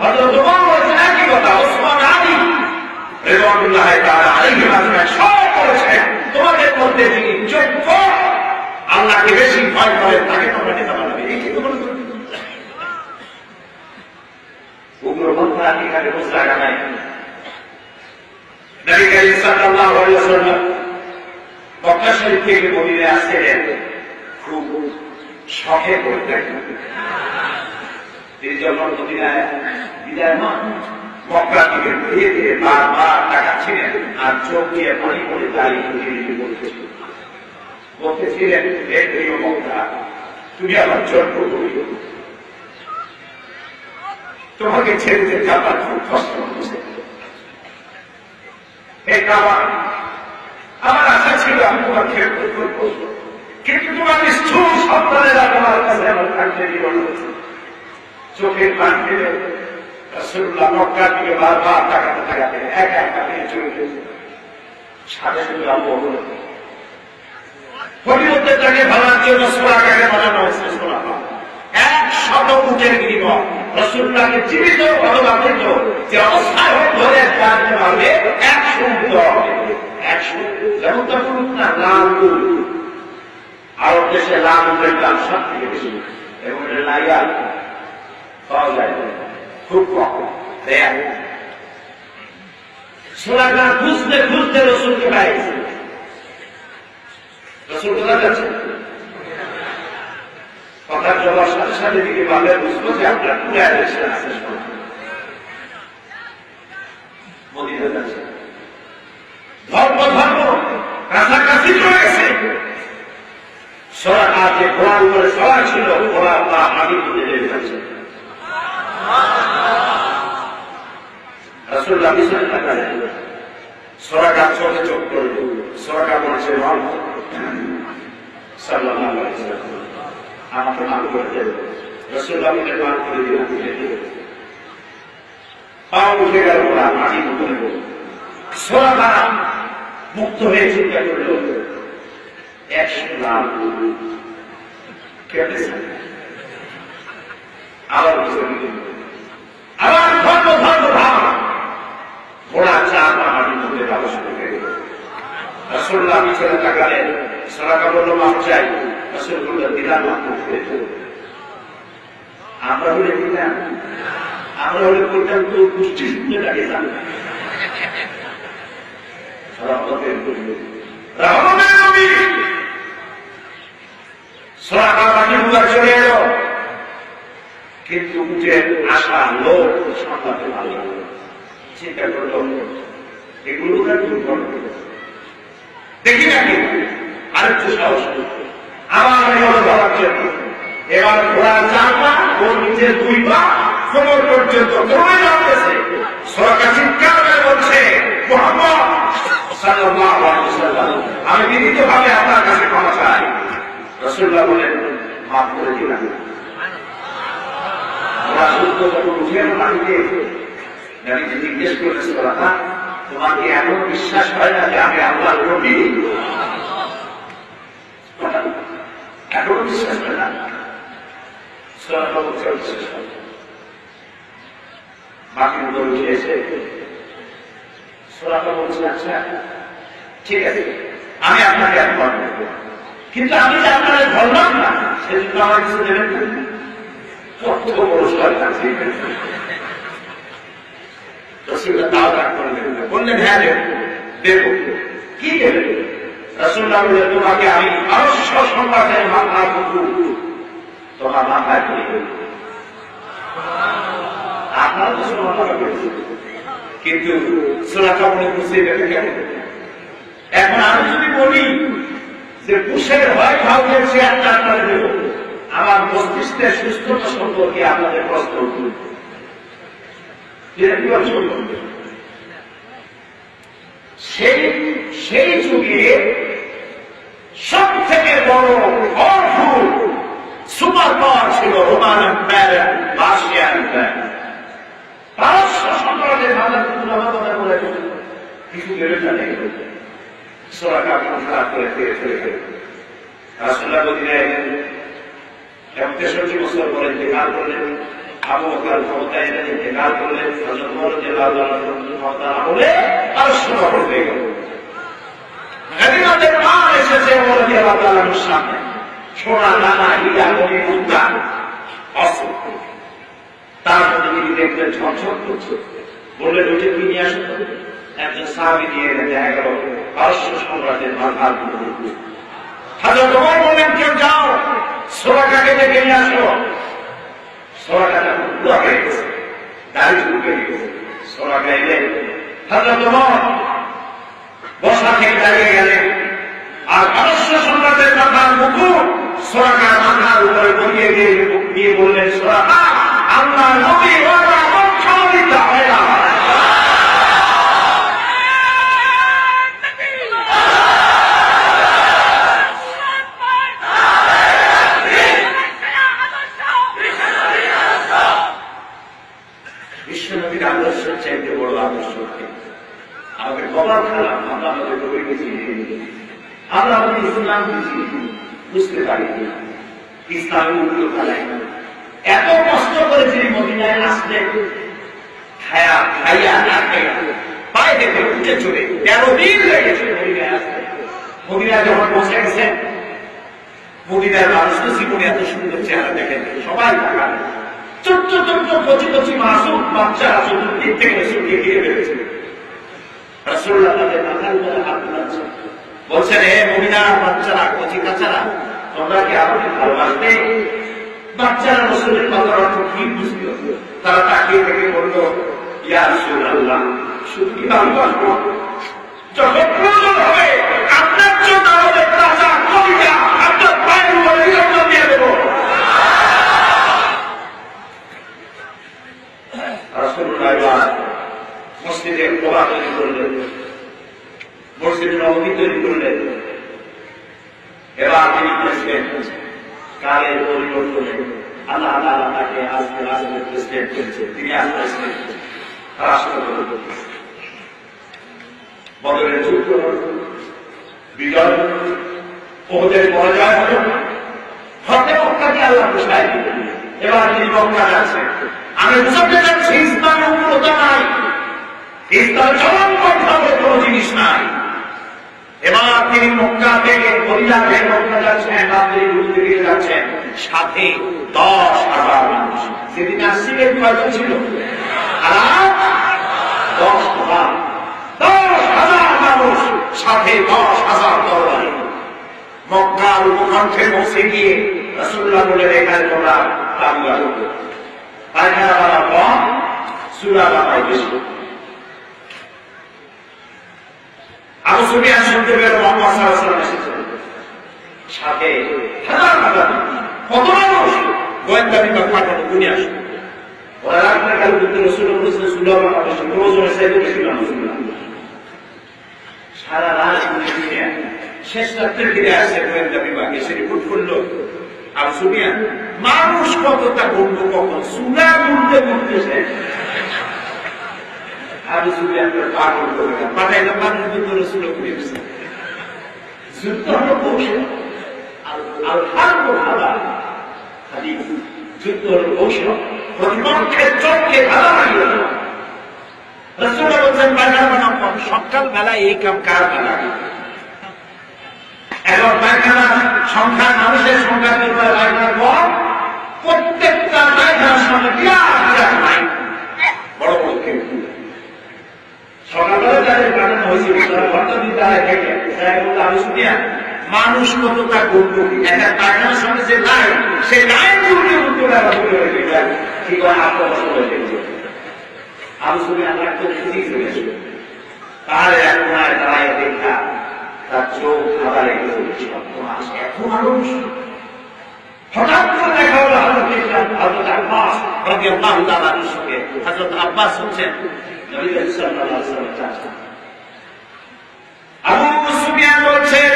হযরত ওমর বলেছেন একই কথা, ওসমান আলী রিদওয়ানুল্লাহ তাআলা আলাইহিম আজমাইন সব বলেছেন তোমাদের মধ্যে যিনি যোগ্য আল্লাহকে বেশি ভয় করেন তাকে তোমরা নেতা বানাবে। এই কি তোমার উগ্রপন্থা এখানে কোনো জায়গা নাই। নবী কারীম সাল্লাল্লাহু আলাইহি ওয়াসাল্লাম মক্কা শরীফ থেকে মদিনায় আসছিলেন খুব শখে করতেন। তিনি যখন মদিনায় বিদায় হন মক্কা থেকে ধীরে ধীরে বারবার তাকাচ্ছিলেন আর চোখ দিয়ে পানি পড়ে দাঁড়িয়ে বলতেছিলেন হে প্রিয় মক্কা, তুমি আমার জন্ম করি, তোমাকে ছেড়ে যেতে আমার খুব কষ্ট হচ্ছে। আমার আশা ছিল আমি তোমার খেদমত করব, কিন্তু তোমার নিষ্ঠুর সন্তানেরা তোমার কাছে আমার থাকতে জীবন হচ্ছে। চোখের পান ফেলে রাসূলুল্লাহ মক্কার দিকে বারবার তাকাতে তাকাতে একা একা চলে গেছে। সাথে সাথে আবু বকর ফরিদতাকে ভাবার জন্য সূরাটাকে বানানো হয়েছে। সূরা 100 উটের বিনিময় রাসূলুল্লাহকে জীবিত ভালোবাসার জন্য যে অবস্থায় হোক ধরে জানতে পারবে 100 উট হবে। 100 যেমন তখন না লাল উট, আরব দেশে লাল উটের দাম সব থেকে বেশি এবং এটা লাইয়া পাওয়া যায় খুব কম। সূরাটা খুঁজতে খুঁজতে রাসূলকে পাইছে। রাসূল কোথায় যাচ্ছেন? কথার জবাব সাথে সাথে দিকে ভাবে বুঝলো যে আপনার পুরো অ্যাড্রেসে আছে, মদিনা যাচ্ছে। ধর্ম ধর্ম কাছাকাছি চলে গেছে। সূরাটা যে ঘোড়ার উপরে সওয়ার ছিল, ঘোড়া তা আমি তুলে লেগে যাচ্ছে। রাসূলুল্লাহ পিছনে তাকালেন, সূরাটা চোখে চোখ করল। সূরাটা বলেছে সাল্লাল্লাহু আলাইহি ওয়াসাল্লাম আমাকে মাফ করে দেন। রাসূলুল্লাহ আমাকে মাফ করে দিলেন। পাও উঠে গেল, মাটি মুখে গেল। সূরাটা মুক্ত হয়ে চিন্তা করল 100 লাখ কেটেছে। আবার আবার ধর্ম ধর্ম ভাব ঘোড়া চাপ মাটির মধ্যে ব্যবস করে গেল। রাসূলুল্লাহ পিছনে তাকালেন, সূরাটা বলল মাফ চাই। রাসূল বললেন দিলাম মাফ করে। আমরা হলে দিলাম, আমরা হলে বলতাম তো গোষ্ঠী শুনতে দাঁড়িয়ে যান। রহমতের নবী সূরাটা মাটির উপর চলে এলো, কিন্তু উঠের আশা লোক সামলাতে পারল না। চিন্তা করল এগুলো দেখি নাকি আরেকটু সাহস আবার ধরার জন্য। এবার ঘোড়ার চার পা ওর নিজের 2 পা কোমর পর্যন্ত দৌড়ে যাচ্ছে। সুরাকা চিৎকার করে বলছে, মুহাম্মদ সাল্লাল্লাহু আলাইহি ওয়াসাল্লাম, আমি বিনীতভাবে আপনার কাছে ক্ষমা চাই। রাসূলুল্লাহ বলেন, মাফ করে দিলাম। রাসূল যখন উঠে নামিতে নবীজি জিজ্ঞেস করলেন, সুরাকা, তোমার কি এমন বিশ্বাস হয় না যে আমি আল্লাহর নবী? এখনো বিশ্বাস হয় না? সুরাকা বলছে, বিশ্বাস হয়। বাকি উঠে এসে সুরাকা বলছে, আচ্ছা ঠিক আছে, আমি আপনাকে এক করব, কিন্তু আমি যে আপনাকে ধরলাম না, সেজন্য আমার কিছু দেবেন না। কত বড় সরকার! রাসূলুল্লাহ দাওয়াত করে দিলেন, বললেন, হ্যাঁ দেব। কি দেবেন? রাসূলুল্লাহ বললেন, তোমাকে আমি অবশ্য সম্রাটের মাথার উপর তোমার মাথায় করে দেব। আপনারা তো সম্মান করেছেন, কিন্তু সুরাকা মনে বুঝতে দেবে কেন? এখন আমি যদি বলি যে বুশের হোয়াইট হাউসের চেয়ারটা আপনারা দেব, আমার মস্তিষ্কের সুস্থতা সম্পর্কে আপনাদের প্রশ্ন উঠল। সেই যুগে সব থেকে বড় পাওয়ারফুল সুপার পাওয়ার ছিল রোমান এম্পায়ার, রাশিয়ান এম্পায়ার। পারস্য সম্রাটের মাথার কথা বলে কিছু ভেবে জানে। সুরাকা খারাপ করে ফেলে রাসূলুল্লাহ মদিনায় 63 বছর পরে ইন্তেকাল করলেন। আবু বকর ক্ষমতায় এলেন, ইন্তেকাল করলেন। হযরত ওমর রাদিয়াল্লাহু আনহু ক্ষমতা আমলে পারস্য দখল হয়ে গেল। গনিমতের মাল এসেছে ওমর রাদিয়াল্লাহু আনহুর সামনে, সোনা দানা হীরা মণি মুক্তা অস্ত্র। তার মধ্যে তিনি দেখলেন ঝকঝক করছে, বললেন, ওইটা কি নিয়ে আসুন। একজন সাহাবী নিয়ে এলেন, দেখা গেল পারস্য সম্রাটের মাথার উপর। হযরত ওমর বললেন, কেউ যাও, সুরাকাকে ডেকে নিয়ে আসো। সুরাকাটা পুরো হয়ে গেছে, দাড়ি ঝুঁকে গেছে। সুরাকা এলেন, হযরত ওমর বসা থেকে দাঁড়িয়ে গেলেন, আর পারস্য সম্রাটের মাথার মুকুট সুরাকার মাথার উপরে বসিয়ে দিয়ে বললেন, সুরাকা, আল্লাহ নবী ওরা অক্ষমিত হয় না। বিশ্বনবীর আদর্শের চাইতে বড় আদর্শ আমাদের কবার খারাপ। আমরা আমাদের বই গেছি, আমরা আমাদের ইসলাম বুঝতে পারি, ইসলামের উল্টো খালাই এত কষ্ট করে যিনি মদিনায় আসলেন, খায়া খাইয়া না খাইয়া পায়ে দেখে উঠে চলে 13 দিন লেগেছে মদিনায় আসতে। মদিনায় যখন পৌঁছে গেছেন, মদিনার মানুষ তো জীবনে এত সুন্দর চেহারা দেখেন, সবাই তাকান। ছোট্ট ছোট্ট কচি কচি মাসুম বাচ্চারা চতুর্দিক থেকে শুকিয়ে গিয়ে বেড়েছে। রাসূলুল্লাহ তাদের মাথার উপরে হাত বুলাচ্ছে, বলছেন, হে মদিনার বাচ্চারা, কচি কাচারা, তোমরা কি আমাকে ভালোবাসবে? বাচ্চারা রাসূলের কথার অর্থ কি বুঝল? তারা তাকিয়ে থেকে বলল, ইয়া রাসূলুল্লাহ, শুধু কি ভালোবাসবো? যখন প্রয়োজন হবে আপনার জন্য আমাদের রাজা কবিতা আপনার পায়ের উপরে নিরঞ্জন দিয়ে দেব। রাসূলুল্লাহ মসজিদে কোবা তৈরি করলেন, মসজিদে নববী তৈরি করলেন। এবার তিনি প্রেসিডেন্ট, কালের পরিবর্তনে আল্লাহ তাআলা তাকে আজকে রাষ্ট্রের প্রেসিডেন্ট করেছে। তিনি আজ প্রেসিডেন্ট, রাষ্ট্রপতি। বদরের যুদ্ধ বিজয়, ওদের পরাজয় হল, হতে মক্কাকে আল্লাহ পোষায় দিলেন। এবার তিনি মক্কা যাচ্ছেন। আমি বুঝতে চাচ্ছি ইসলামের উন্নতা নাই, ইসলাম চরম পন্থাতে কোন জিনিস নাই। এবার তিনি মক্কা থেকে মদিনা থেকে মক্কা যাচ্ছেন, রাত্রি ঘুরতে গিয়ে যাচ্ছেন, সাথে 10,000 মানুষ। সেদিন আসছিলেন কয়জন ছিল? আর 10,000 মানুষ, সাথে 10,000 তরবারি। মক্কার উপকণ্ঠে পৌঁছে গিয়ে রাসূলুল্লাহ বলেন, এখানে তোমরা তাবুয়া করবে, পায়খানা বানা কম, চূড়া বানায় বেশি। আবু সুফিয়ান শুনতে পেল মুহাম্মদ সাল্লাল্লাহু আলাইহি ওয়াসাল্লাম এসেছেন, সাথে হাজার হাজার কত মানুষ, গোয়েন্দা বিভাগ পাঠানো দুনিয়া আসবে। ওরা আপনার কাল বুদ্ধ রসুল বলেছে সুলভ বেশি প্রয়োজনের চাইতে বেশি মানুষ সারা রাত ঘুরে শেষ রাত্রে ফিরে আসছে গোয়েন্দা বিভাগ এসে রিপোর্ট করলো আর সুবিয়া মানুষ কতটা বলবো কখন সুরা গুনতে গুনতেছে আবু সুফিয়ান পাগল করে পাঠাইলো মানুষ বুদ্ধ রসুল করেছে যুদ্ধ হলো কৌশল আর হারব হারা হাদিস যুদ্ধ হলো কৌশল প্রতিপক্ষের চোখকে ভালো হারিয়ে দেওয়া রসুল বলছেন সকাল বেলায় এই কাম কার বেলা এখন পায়খানা সংখ্যা মানুষের সংখ্যা পায়খানার পর প্রত্যেকটা পায়খানার সঙ্গে বিরাট নাই বড় বড় কেউ সকালবেলা যাদের পাঠানো হয়েছে ঘন্টা দিতে আমি শুনিয়া মানুষ কতটা গর্ব একটা পায়খানার সঙ্গে যে লাইন সেই লাইন উঠতে উঠতে কি করে আমি শুনি আমরা একটা খুঁজি চলে আসবো তার এক কোনায় দাঁড়ায় দেখা তার চোখ খাবারে এত মানুষ হঠাৎ করে দেখা হলো হযরত আব্বাস রাদিয়াল্লাহু তাআলা আনহুর সঙ্গে হযরত আব্বাস হচ্ছেন নবী সাল্লাল্লাহু আলাইহি ওয়াসাল্লামের চাচা আবু সুফিয়ান বলছেন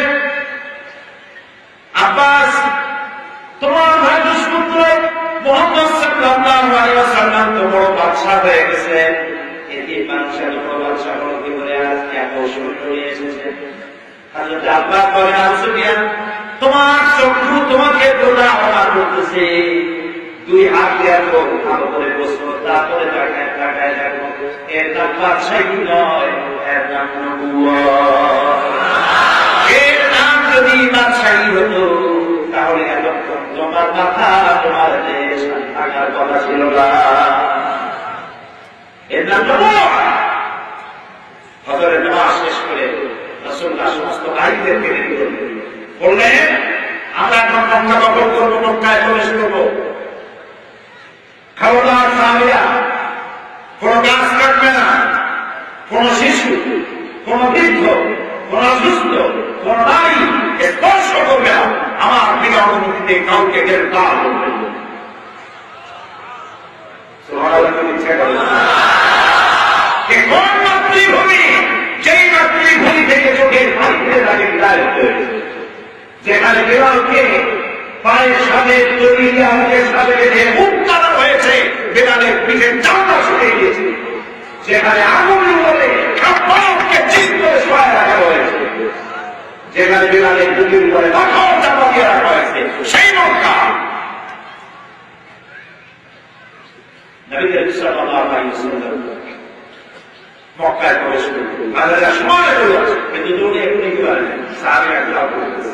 আব্বাস তোমার ভাই দুশমন মুহাম্মদ সাল্লাল্লাহু আলাইহি ওয়াসাল্লাম তো বড় বাদশা হয়ে গেছে এই মানুষের বড় বাদশা হলো কি বলে আজকে আকর্ষণ করে এসেছে হযরত আব্বাস বলেন আবু সুফিয়ান তোমার চক্ষু তোমাকে প্রতারণা করতেছে দুই হাত দিয়ে ভালো করে বসো তারপরে তাকায় দেখো এর নাম বাদশাহী নয় এর নাম নবুয়ত এর নাম যদি বাদশাহী হতো তাহলে এতক্ষণ তোমার মাথা তোমার দেশ থাকার কথা ছিল না এর নাম নবুয়ত হযরত নামাজ শেষ করে রাসূলুল্লাহ সমস্ত ভাইদেরকে ডেকে বললেন আমরা এখন মক্কা দখল করবো মক্কায় প্রবেশ করবো খবরদার সাহাবীরা কোন গাছ কাটবে না কোন শিশু কোন বৃদ্ধ কোন অসুস্থ কোন নারী স্পর্শ করবে না আমার বিনা অনুমতিতে কাউকে গ্রেফতার করবে কোন মাতৃভূমি যেই মাতৃভূমি থেকে চোখের পানিতে তাকে বিদায় হতে হয়েছে যেখানে বেলালকে পায়ের সাথে তৈরি হাতের সাথে বেঁধে উত্তারা হয়েছে বেলালের পিঠের চামড়া ছুটে গিয়েছে যেখানে আগুন বলে খাপ্পাকে চিত করে শোয়া রাখা হয়েছে যেখানে বেলালের বুকের উপরে পাথর চাপা দিয়ে রাখা হয়েছে সেই মক্কা নবী করিম সাল্লাল্লাহু আলাইহি ওয়াসাল্লাম মক্কায় প্রবেশ করলেন তারা সময় হলো কিন্তু দৌড়ে এখন একেবারে সাহাবীরা গ্রাম করেছে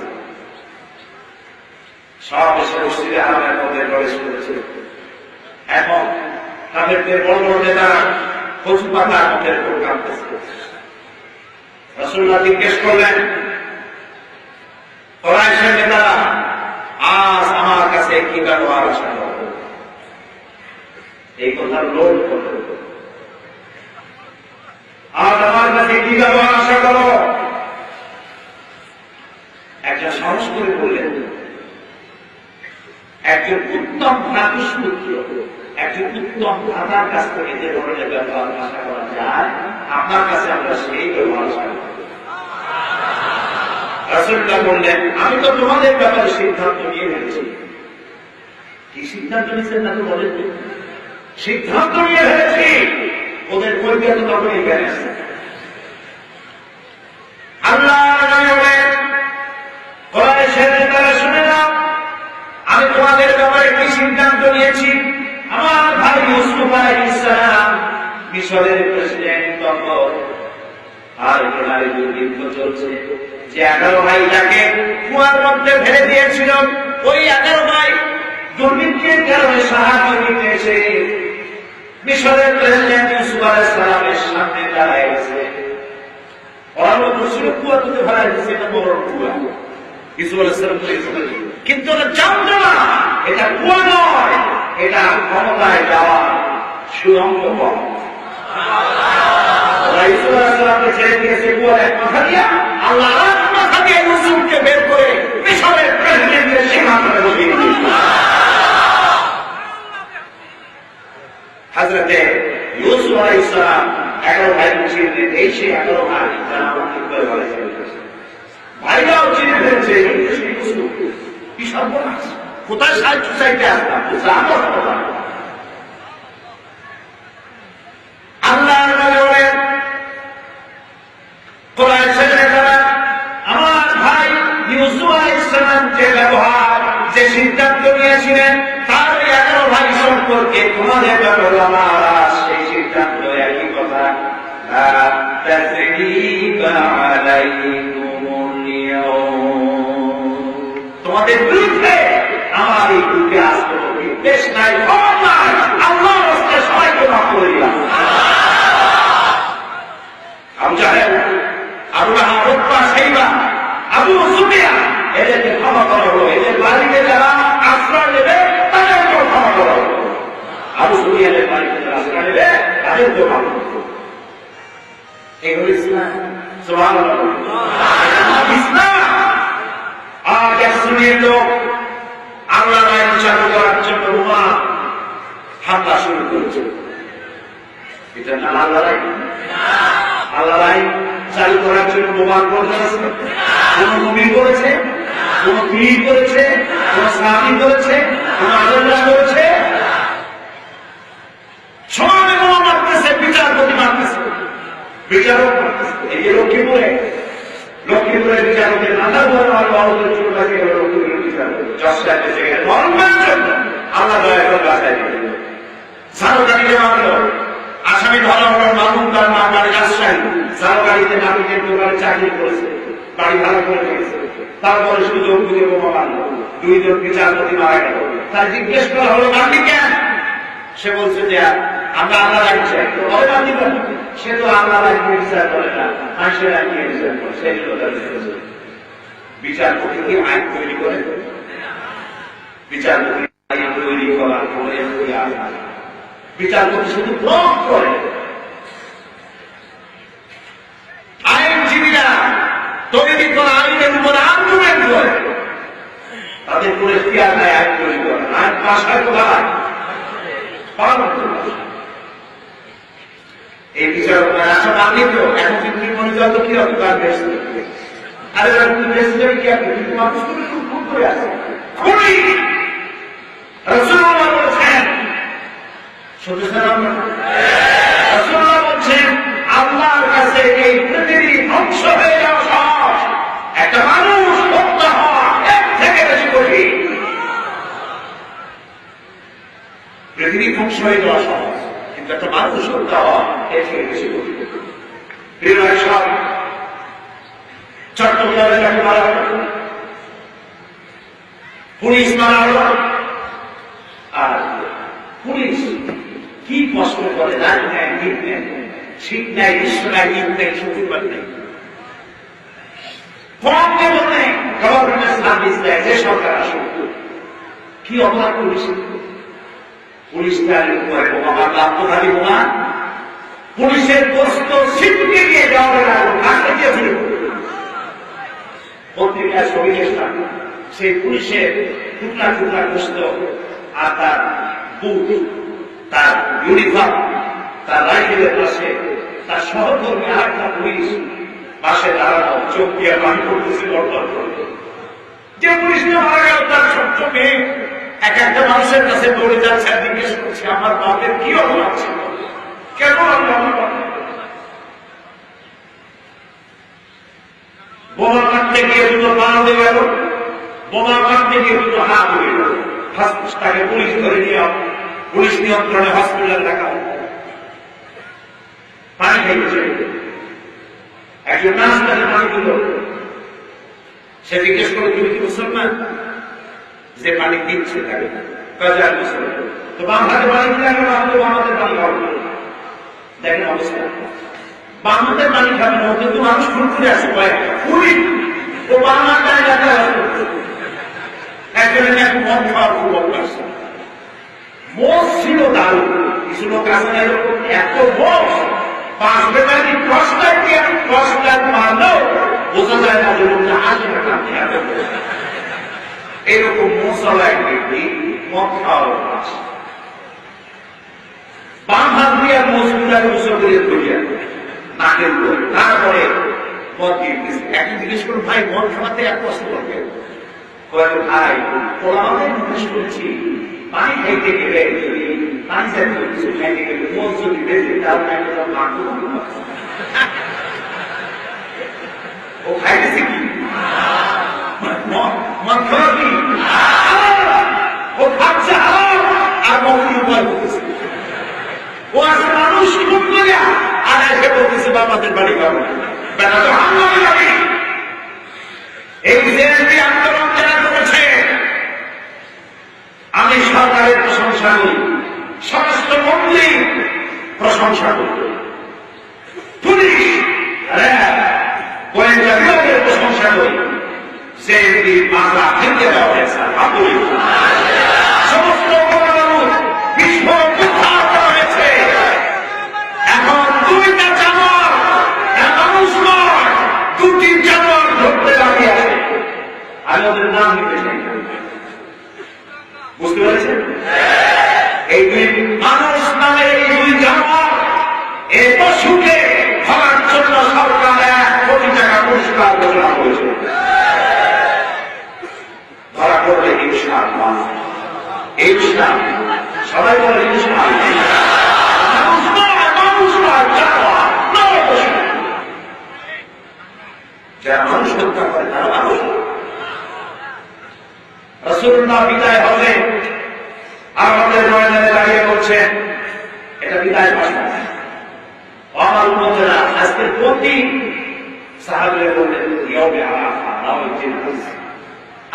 সব এসে মসজিদে হারামের মধ্যে প্রবেশ করেছে এখন তাদের বড় বড় নেতারা কচু পাতার মধ্যে প্রোগ্রাম করছে রাসূলুল্লাহ জিজ্ঞেস করলেন কুরাইশের নেতারা আজ আমার কাছে কি ব্যবহার আশা করো এই কথার লোভ করো আজ আমার কাছে কি ব্যবহার আশা করো একজন সাহস করে বললেন একজন উত্তম ভ্রাতুষ্পুত্র একজন উত্তম ভ্রাতার কাছ থেকে যে ধরনের ব্যবহার আশা করা যায় আপনার কাছে আমরা সেই ব্যবহার আশা করি রাসূলুল্লাহ বললেন আমি তো তোমাদের ব্যাপারে সিদ্ধান্ত নিয়ে ফেলেছি কি সিদ্ধান্ত নিয়েছেন না তো বলেন সিদ্ধান্ত নিয়ে ফেলেছি ওদের পরিবর্তন তখনই বেড়ে আল্লাহ কুরাইশের নেতারা শুনে নাও আমি তোমাদের ব্যাপারে কি সিদ্ধান্ত নিয়েছি আমার ভাই ইউসুফ আলাইহিস সালাম মিশরের প্রেসিডেন্ট তখন আর এখানে দুর্ভিক্ষ চলছে যে 11 ভাই তাকে কুয়ার মধ্যে ফেলে দিয়েছিল ওই 11 ভাই দুর্ভিক্ষের কারণে সাহায্য নিতে এসে মিশরের প্রেসিডেন্ট ইউসুফ আলাইহিস সালামের সামনে দাঁড়ায় গেছে ওরা বলছিল কুয়া তুলে ফেলা দিয়েছে এটা বড় কুয়া ইউসুফ আলাইহিস সালাম কিন্তু ওরা জানতো না এটা কুয়া নয় এটা ক্ষমতায় যাওয়া সুরঙ্গ পথ ইউসুফ আলাইহিস সালামকে ছেড়ে দিয়েছে কুয়ার এক মাথা দিয়া আল্লাহ এক মাথা দিয়ে ইউসুফকে বের করে মিশরের প্রেসিডেন্টের সিংহাসনে বসিয়ে দিয়েছে আলাইহিস সালাম 11 ভাই ছিলেন, এই সেই 11 ভাই যারা আমাকে করে বলেছে ভাইরাও চিনে ফেলছে কি সর্বনাশ, কোথায় সাহায্য চাইতে আসলাম আল্লাহ বলেন কোরআন শরীফে তারা আমার ভাই ইউসুফ আলাইহিস সালাম যে ব্যবহার যে সিদ্ধান্ত নিয়েছিলেন তার 11 ভাই সম্পর্কে তোমাদের ব্যাপারে আমার সেই সিদ্ধান্ত একই কথা তোমাদের বিরুদ্ধে আমার এই যুগে আসতে নির্দেশ নাই, আল্লাহর রাস্তায় সবাইকে মাফ করে দিলাম। আবু জাহেল, আবু লাহাব, উতবা, শাইবা, আবু সুফিয়ান এদেরকে ক্ষমা করা হলো, এদের বাড়িতে যারা আশ্রয় নেবে তাদেরকেও ক্ষমা করা হলো। আবু সুফিয়ানের বাড়িতে যারা আশ্রয় নেবে তাদেরকেও ক্ষমা করা হলো। এগুলো ইসলাম। সুবহানাল্লাহ। ইসলাম। আজ এক শ্রেণীর লোক আল্লাহর আইন চালু করার জন্য হামলা শুরু করেছে। এটা না আল্লাহর আইন। আল্লাহর আইন চালু করার জন্য বোমা করেছে, কোন নবী করেছে, কোন পীর করেছে, কোন সাহাবী করেছে, কোন আলেমরা করেছে। সমানে বোমা মারতেছে, বিচারপতি মারতেছে, বিচারক মারতেছে। এই যে লক্ষ্মীপুরের বিচারকের মাথা ধরে ভারতের ছোট থাকে লক্ষ্মীপুরের বিচারক চর্চাতে সেখানে ধর্মের জন্য আল্লাহ দয়া করে বাঁচাই দিলেন। সারকারিতে মামলো আসামি ধরা হল মামুন, তার মা বাড়ি রাজশাহী। সারকারিতে নাবিকের দোকানে চাকরি করেছে, বাড়ি ভাড়া করে দিয়েছে। তারপরে সুযোগ বুঝে বোমা মারল, 2 জন বিচারপতি মারা গেল। তার জিজ্ঞেস করা হলো বান্দি কেন? সে বলছে যে আমরা আল্লাহ আইন চাই। তবে বান্দি কেন? সে তো আল্লাহ আইনকে বিচার করে না, মানুষের আইনকে বিচার করে। সেই বিচারপতি কি আইন তৈরি করে? বিচারপতি আইন তৈরি করার পরে বিচারপতি শুধু ব্লক করে। আইনজীবীরা তৈরি করা আইনের উপর আর্গুমেন্ট করে, তাদের পুরো এখতিয়ার নেয় আইন তৈরি করে। আইন পাশ হয় কোথায়? এই বিচারকরা আসলে আপনি তো এখন কিন্তু মনে যত কি হবে তার বেশ আরে বেশ কি আপনি কিন্তু মানুষ খুব করে আছে। রাসূলুল্লাহ বলেছেন, রাসূলুল্লাহ বলছেন আল্লাহর কাছে এই পৃথিবী ধ্বংস হয়ে যাওয়া সহজ, একটা মানুষ হত্যা হওয়া এর থেকে বেশি কঠিন। পৃথিবী ধ্বংস হয়ে যাওয়া সহজ, কিন্তু একটা মানুষ হত্যা হওয়া এর থেকে বেশি কঠিন। চট্টগ্রামে তাকে মারা হল, পুলিশ মারা হল। আর পুলিশ কি কষ্ট করে, রাত নেয়, দিন নেয়, শীত নেয়, গ্রীষ্ম নেয়, ঈদ নেয়, শুক্রবার নেই, ফর্ম দেবো নেই, গভর্নমেন্ট সার্ভিস দেয়, যে সরকার আসুক। কি অপরাধ পুলিশ? পুলিশ বোমা মারলে আত্মঘাতী বোমা, পুলিশের দোস্ত শিবকে দিয়ে যাওয়া কাকে দিয়ে ফিরে পত্রিকায় ছবি দেখলাম, সেই পুলিশের টুকরা টুকরা দোস্ত আর তার বুট, তার ইউনিফর্ম, তার রাইফেলের পাশে তার সহকর্মী আর একটা পুলিশ পাশে দাঁড়ানো, চোখ দিয়ে পানি করতেছে লড়লড় করে। যে পুলিশটা মারা গেল তার ছোট্ট মেয়ে এক একটা মানুষের কাছে দৌড়ে যাচ্ছে আর জিজ্ঞেস করছে আমার বাপের কি অপরাধ ছিল, কেন আমি অপরাধ? বোমা মারতে গিয়ে দুটো পা উড়ে গেল, বোমা মারতে গিয়ে দুটো হাত উড়ে গেল। তাকে পুলিশ ধরে নিয়ে পুলিশ নিয়ন্ত্রণে হসপিটাল রাখা হল। পানি খাইছে, একজন নার্স তাকে পানি দিল। সে জিজ্ঞেস করে তুমি কি মুসলমান? যে পানি দিচ্ছে তাকে কাজে আর মুসলমান। তো বাম হাতে পানি দিলে এখন আপনি বাম হাতে পানি খাবেন। দেখেন অবস্থা, বাম হাতে পানি খাবে না, কিন্তু মানুষ ফুলফুলে আসে পুলিশ ও বাম হাতে দেখা একজনের এখন মদ খাওয়ার খুব অভ্যাস। মোষ ছিল দারুণ, কিছু লোক আছে এরকম এত মোষ 5 বেটারি ক্রসলাইট দিয়ে ক্রসলাইট মারলেও বোঝা যায় না যে লোকটা আসে না। এরকম মোশালা এক ব্যক্তি মদ খাওয়ার অভ্যাস। বাম হাত দিয়ে মজবুতার উৎসব করে ধরিয়া নাকের করে তারপরে মদ দিয়েছে। একদিন জিজ্ঞেস করুন, ভাই মদ খাওয়াতে এক কষ্ট করবে? ভাই পোলাবাদের জিজ্ঞেস করছি, পানি খাইতে গেলে যদি পানি জাতীয় কিছু খাইতে গেলে মদ যদি বেঁচে তাহলে ও খাইতেছে কি মদ খাওয়া কি ও খাচ্ছে আর মৌলি উপায় করতেছে। ও আছে মানুষ খুব করে আর এসে বলতেছে বাবাদের বাড়ি পাবো বেটা তো হামলা যাবে। এই যে আন্দোলন যারা করেছে আমি সরকারের প্রশংসা করি, স্বরাষ্ট্রমন্ত্রী প্রশংসা করি, পুলিশ গোয়েন্দা বিভাগের প্রশংসা করি, যে মামলা ভেঙে দেওয়া হয়েছে সমস্ত বিস্ফোরণ উদ্ধার করা হয়েছে। এখন দুইটা জানোয়ার মানুষ নয়, দুটি জানোয়ার ধরতে দাঁড়িয়ে আছে। আমি ওদের নাম নিতে চাই, বুঝতে পেরেছেন? এই দুই মানুষ নামে এই দুই জানোয়ার এই পশুকে ধরার জন্য সরকার 1 কোটি টাকা পুরস্কার ঘোষণা করেছে। ধরা পড়বে ইনশাআল্লাহ, ইনশাআল্লাহ, সবাই বলে ইনশাআল্লাহ। যারা মানুষ হত্যা করে তারা মানুষ। রাসূলুল্লাহ বিদায় হবে আর আমাদের ময়দানে দাঁড়িয়ে বলছেন, এটা বিদায় ভাষণ। আমার উম্মতেরা আজকের প্রতি সাহাবীরা বললেন ইয়াউমে আরাফা,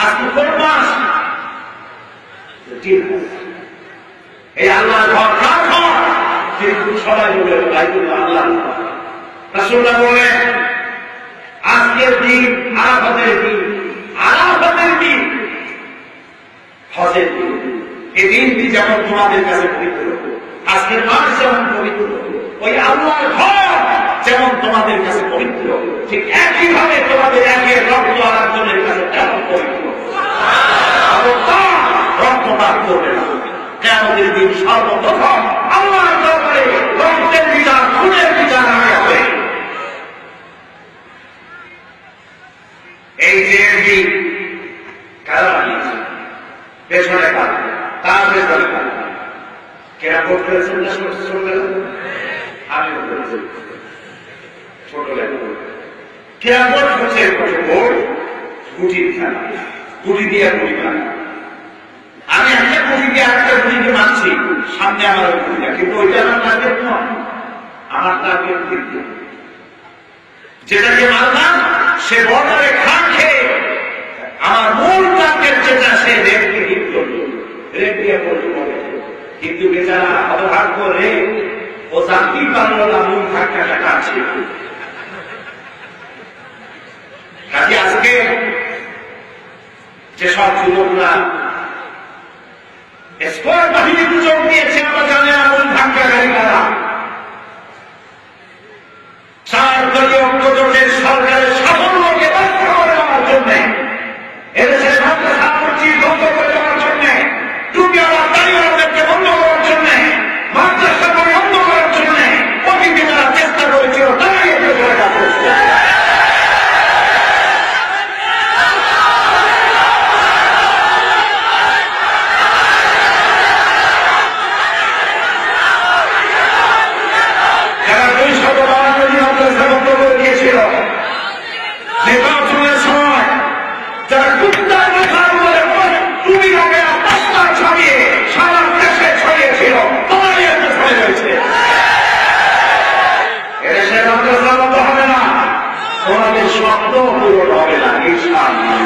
আজকে কোন মাস? এই আল্লাহর ঘর কার ঘর? কিন্তু সবাই বলে বাইতুল্লাহ আল্লাহ। রাসূলুল্লাহ বলেন আজকের দিন আরাফাতের দিন, আরাফাতের দিন হজের দিন। এই দিনটি যেমন তোমাদের কাছে পবিত্র, আজকের মাস যেমন পবিত্র, ওই আল্লাহর ঘর যেমন তোমাদের কাছে পবিত্র, ঠিক একইভাবে তোমাদের একে রক্ত আরেকজনের কাছে তেমন পবিত্র। রক্তপাত করবে না। কিয়ামতের দিন সর্বপ্রথম আল্লাহর দরবারে রক্তের বিচার, খুনের বিচার আগে হবে। এই যে দিন কারা বানিয়েছে? পেছনে কারা? তার পেছনে কারা? কেনা ভোট করেছেন না ছোটবেলা? আমিও করেছি ছোটবেলা। কেনা ভোট হচ্ছে ভোট গুটির খেলা, গুটি দিয়ে গুটি মারা। আমি একটা গুটি দিয়ে আরেকটা গুটিকে মারছি, সামনে আমার গুটিটা, কিন্তু ওইটা আমার টার্গেট নয়, আমার টার্গেট কিন্তু যেটাকে মারলাম সে বর্ডারে খান খেয়ে আমার মূল টার্গেট যেটা সে রেটকে হিট করল, রেট দিয়ে করতে হবে। কিন্তু বেচারা অবভাগ্য রে ও জানতেই পারলো না মূল ধাক্কাটা কাছে। কাজে আজকে যেসব যুবকরা স্কোয়াড বাহিনীতে যোগ দিয়েছে, আমরা জানি না মূল ধাক্কাকারী কারা। 4 দলীয় প্রজোটের সরকারের সাফল্যকে ব্যর্থ করে দেওয়ার জন্য, এদেশের সন্ত্রাস বন্ধ করে দেওয়ার জন্য, টুপিওয়ালা দাড়িওয়ালাদেরকে বন্ধ করার জন্য, মাদ্রাসা বন্ধ করার জন্য অতীতে যারা চেষ্টা করেছিল তারাই এদের কাজ করছে। নির্বাচনের সময় যারা কুত্তার মাথার উপরে টুপি লাগিয়ে পাঁচটা ছড়িয়ে সারা দেশে ছড়িয়েছিল তারাই এর পেছনে রয়েছে। এদেশে মাদ্রাসা বন্ধ হবে না, তোমাদের স্বপ্ন পূরণ হবে না ইনশাআল্লাহ।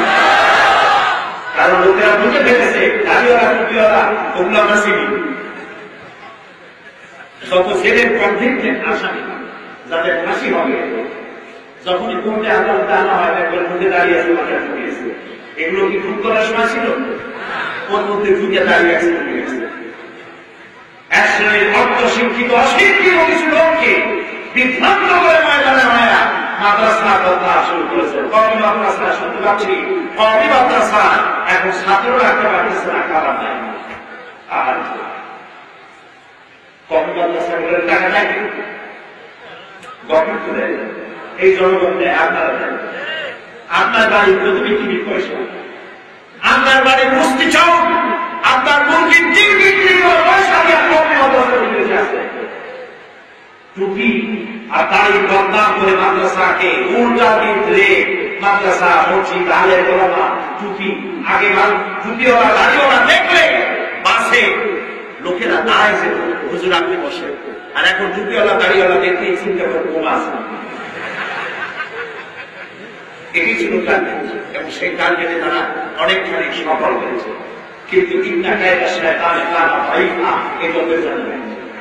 কারণ লোকেরা বুঝে ফেলেছে দাড়িওয়ালা টুপিওয়ালা ওগুলো আমরা চিনি। যত ছেলের কনভিক্টেড আসামি যাদের ফাঁসি হবে, যখনই কোর্টে আদালতে আনা হয় একবার মধ্যে দাঁড়িয়ে আছে, মাথা ঢুকিয়েছে, এগুলো কি খুন করার সময় ছিল? ওর মধ্যে ঢুকে দাঁড়িয়ে আছে। এক শ্রেণীর অর্থ শিক্ষিত অশিক্ষিত কিছু লোককে বিভ্রান্ত করে ময়দানে মায়া মাদ্রাসা কথা শুরু করেছে। কবি মাদ্রাসা শুনতে পাচ্ছি, কবি মাদ্রাসা এখন ছাত্ররা একটা মাদ্রাসা খারাপ নাই। আর কম মাদ্রাসাগুলোর টাকা নাই, গভর্নমেন্ট দেয়, এই জনগণ দেয়, আপনারা দেন। আপনার বাড়ি প্রতিটি টিকিট পয়সা, আপনার বাড়ি মুস্তি চাও, আপনার মুরগির ডিম বিক্রি করে পয়সা দিয়ে কম মাদ্রাসা আছে। টুপি আর দাড়ি বদনাম করে মাদ্রাসাকে উল্টা দিতে, মাদ্রাসা মসজিদ আলের গোলামা টুপি আগে টুপিওয়ালা দাড়িওয়ালা দেখলে বাসে লোকেরা দাঁড়ায় যে হুজুর আপনি বসে, আর এখন টুপিওয়ালা দাড়িওয়ালা দেখতেই চিন্তা করে কম আছে। এটি ছিল টার্গেট, এবং সেই টার্গেটে তারা অনেকখানি সফল হয়েছে। কিন্তু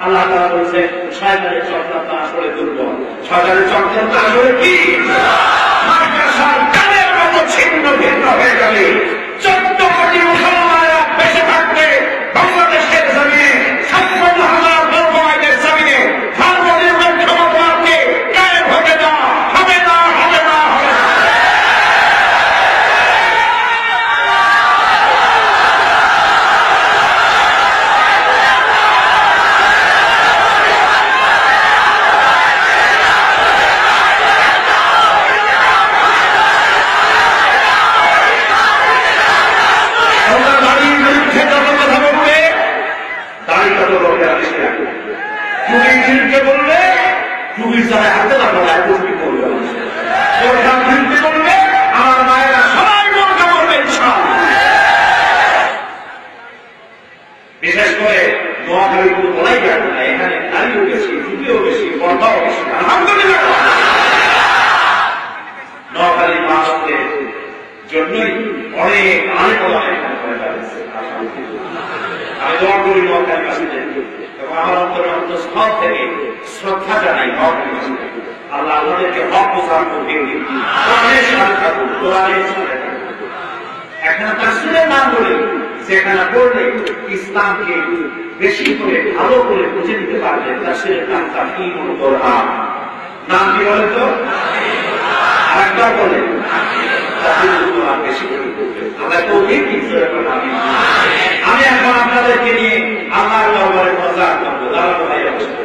আল্লাহ তাআলা বলছে শয়তানের চক্রান্ত আসলে দুর্বল। শয়তানের চক্রান্ত আসলে কি? মাদ্রাসার কানের মতো ছিন্ন ভিন্ন হয়ে গেলে 14 কোটি মুসলমানরা বেঁচে থাকবে বাংলাদেশের জমিনে, 56,000 বর্গমাইলের জমিনে ধর্ম নির্মাণ ক্ষমতাকে কায়েম হতে দেওয়া হবে না, হবে না, হবে না। বলবে টুপির জায়গায় হাতে লাগাবে, টুপি করবে বলবে আমার মায়েরা সবাই বোরকা করবে। বিশেষ করে নোয়াখালী কোনো বলাই যাবে না, এখানে দাড়িও বেশি, টুপিও বেশি, পর্দাও বেশি। আলহামদুলিল্লাহ, নোয়াখালী মানুষদের জন্যই অনেক অনেক আমি দোয়া করি নোয়াখালীবাসীদের, এবং আমার অন্তরস্থল থেকে শ্রদ্ধা জানাই নোয়াখালীবাসীদের। আল্লাহ আমাদেরকে হক প্রচার করতে এখানে তাফসীরের নাম বলে যেখানে পড়লে ইসলামকে বেশি করে ভালো করে বুঝে নিতে পারবে। তাফসীরের নাম তাফসীরুল কোরআন। নাম কি বলে তো? আরেকবার বলে তাফসীরুল কোরআন বেশি করে পড়বে। আমরা তো এই কিছু এখন আমি এখন আপনাদেরকে নিয়ে আল্লাহর দরবারে মজা করবো। দাঁড়ানো ভাই অবস্থা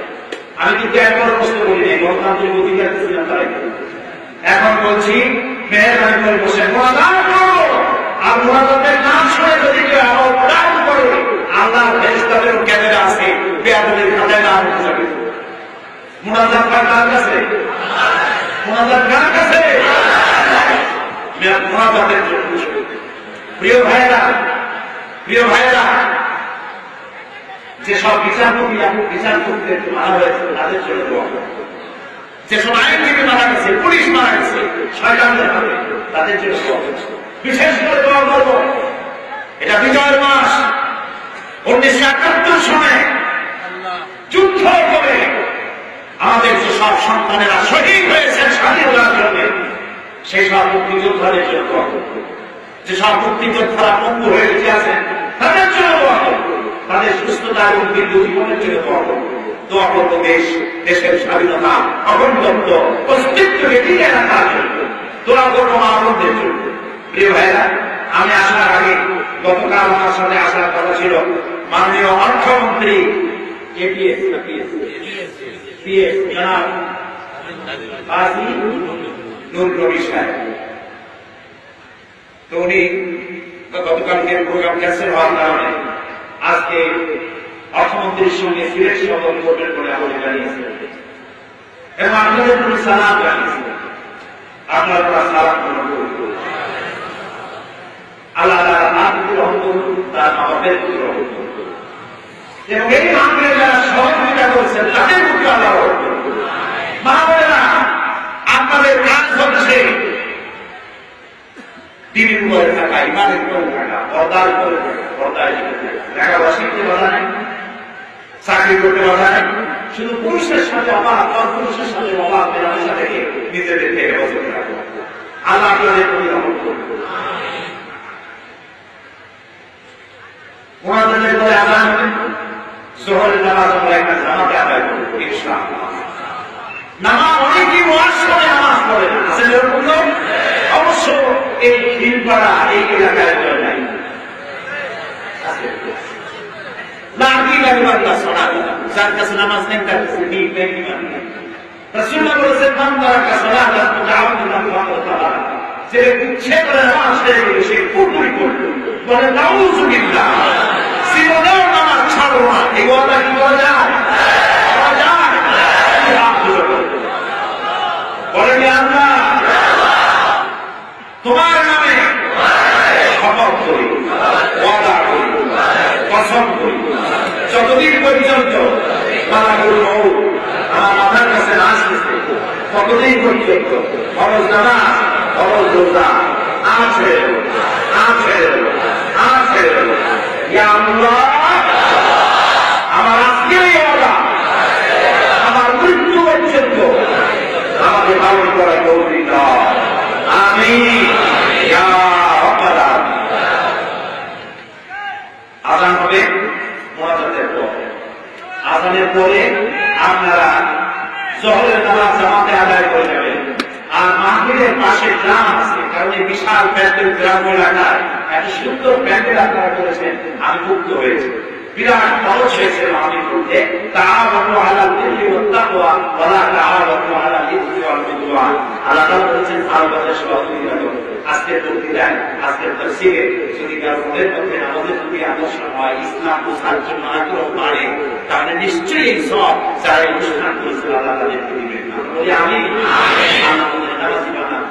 আমি কিন্তু একবার প্রশ্ন করি নাই, গণতান্ত্রিক অধিকার ছিলাম তারাই। এখন বলছি মেহরবানি করে বসে মোনাজাত করো, আর মোনাজাতের নাম শুনে যদি কেউ আওয়াজ করে আল্লাহর ফেরেশতাদের ক্যামেরা আছে, বেয়াদবের খাতায় নাম উঠে যাবে। মোনাজাত কার কাছে? মোনাজাত কার কাছে? মোনাজাতের জন্য প্রিয় ভাইয়েরা, প্রিয় ভাইয়েরা, যেসব বিচার করতে মারা হয়েছে তাদের জন্য দোয়া করব। যেসব আইনজীবী মারা গেছে, পুলিশ মারা গেছে শয়তানদের হাতে, তাদের জন্য দোয়া করব। বিশেষ করে দোয়া করব, এটা বিজয়ের মাস। 1971 সনে যুদ্ধ করে আমাদের যেসব সন্তানেরা শহীদ হয়েছে স্বাধীনতার জন্য, সেই সব মুক্তিযোদ্ধাদের জন্য দোয়া করব। যেসব মুক্তিযোদ্ধারা পঙ্গু হয়ে গেছে আছেন তাদের জন্য দোয়া করব। তাদের সুস্থতা এবং দীর্ঘ জীবনের জন্য দোয়া করব। দোয়া করব দেশের স্বাধীনতা, অখণ্ডত্ব, অস্তিত্বকে টিকে রাখার জন্য দোয়া করবো আমাদের জন্য। প্রিয় ভাইরা, আমি আসার আগে গতকাল আমার সাথে আসার কথা ছিল মাননীয় অর্থমন্ত্রী জনাব কাজী নূর নবী সাহেব। তো উনি গতকালকে প্রোগ্রাম ক্যান্সেল হওয়ার কারণে আজকে অর্থমন্ত্রীর সঙ্গে সিলেট সফর করবেন বলে আমাকে জানিয়েছিলেন, এবং আপনাদের প্রতি সালাম জানিয়েছিলেন। আপনারা সালাম গ্রহণ করুন। আল্লাহ তাআলা আপনাকে গ্রহণ করুন, তার আমাদের গ্রহণ করুন, এবং এই মাহফিলে যারা সহযোগিতা করেছেন তাদের প্রতি আল্লাহ গ্রহণ করুন। মা বোনেরা, আপনাদের কাজ হচ্ছে দিনের উপরে থাকা, ইমানের উপরে থাকা, পর্দার উপরে থাকা, পর্দায় লেখাপড়া শিখতে বাধা নেই, চাকরি করতে বাধা নেই, শুধু পুরুষের সাথে অভাব, পুরুষের সাথে অভাব মেলামেশা থেকে নিজেদেরকে হেফাজত রাখা। আল্লাহ আপনাদের প্রতি রহমত করুন। ওনাদের পরে আদান জোহরের নামাজ আমরা একটা জামাতে আদায় করব ইনশাআল্লাহ। নামাজ অনেকেই ওয়াজ করে নামাজ পড়ে না, আছে এরকম লোক? অবশ্য এই হিলপাড়া এই এলাকায় নাই, কালিমাল্লাহ সালাত, যার কাছে নামাজ নেই তার কাছে কি ঈমান নেই। রাসূলুল্লাহ বলেছেন মান তারাকা সালাতান মুতাআম্মিদান ফাকাদ কাফার, যে ইচ্ছে করে নামাজ ছেড়ে দিল সে কুফর করল। বলে নাউযুবিল্লাহ, জীবনেও নামাজ ছাড়বো না, এই কথা কি বলা যায়? বলা যায়? বলেন আল্লাহ তোমার নামে শপথ করি, ওয়াদা করি, কসম করি, যতদিন পর্যন্ত মালাকুল মউত আমার মাথার কাছে না আসতেছে ততদিন পর্যন্ত ফরজ নামাজ, ফরজ রোজা আছে আছে আছে। ইয়া আল্লাহ, আমার আজকের এই ওয়াদা আমার মৃত্যু পর্যন্ত আমাকে পালন করার তৌফিক দাও, আমিন ইয়া রাব্বাল আলামিন। আযান হবে মুনাজাতের পর, আযানের পরে আপনারা জোহরের নামাজ জামাতে আদায় করে যাবেন। আর মাহফিলের পাশে গ্রাম আছে, কারণ এই বিশাল প্যান্ডেল গ্রাম এলাকায় এত সুন্দর প্যান্ডেল আপনারা করেছেন, আমি মুগ্ধ হয়েছি। বিরাট খরচ হয়েছে মাহফিল করতে। তাআওয়ানু আলাল বিররি ওয়াত তাকওয়া ওয়া লা তাআওয়ানু আলাল ইসমি ওয়াল উদওয়ান। আল্লাহ তাআলা বলেছেন ভালোবাসার সহযোগিতা করুন। আজকের বক্তৃতায়, আজকের তাফসীরে যদি কারো মনের মধ্যে আমাদের প্রতি আকর্ষণ হয়, ইসলাম বোঝার জন্য আগ্রহ বাড়ে, তাহলে নিশ্চয়ই সব যারা অনুষ্ঠান করেছে আল্লাহ তাদেরকে দিবেন। বলি আমি আল্লাহ আমাদের নামাজি বানান,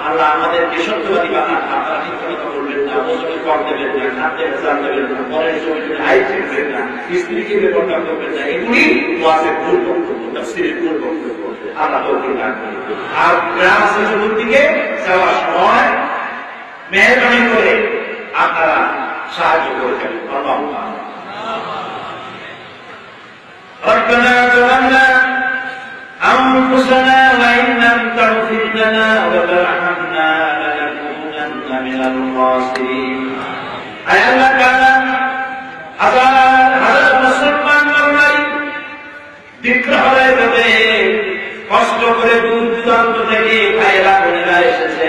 আল্লাহ আমাদেরকে সত্যবাদী বানান। আপনারা ঠিক কথা বলবেন না, ওজনে কর দেবেন না, খাদ্যে ভেজাল দেবেন না, পরের জমিতে হাই ছিড়বেন না, স্ত্রীকে বেপরোয়া করবেন না, এগুলি ওয়াজের ভুল বক্তব্য, তাফসীরের ভুল বক্তব্য। আল্লাহ তৌফিক দান করুন। আর গ্রাম সেবকের দিকে যাওয়ার সময় মেহরবানি করে আপনারা সাহায্য করবেন। আল্লাহুম্মা ربنا ظلمنا أنفسنا وإن لم تغفر لنا وترحمنا لنكونن من الخاسرين। أي الله تعالى হাজার মুসলমান বাঙালি বিগ্রহের ভাবে কষ্ট করে দূর দূরান্ত থেকে ভাইরা বোনেরা এসেছে।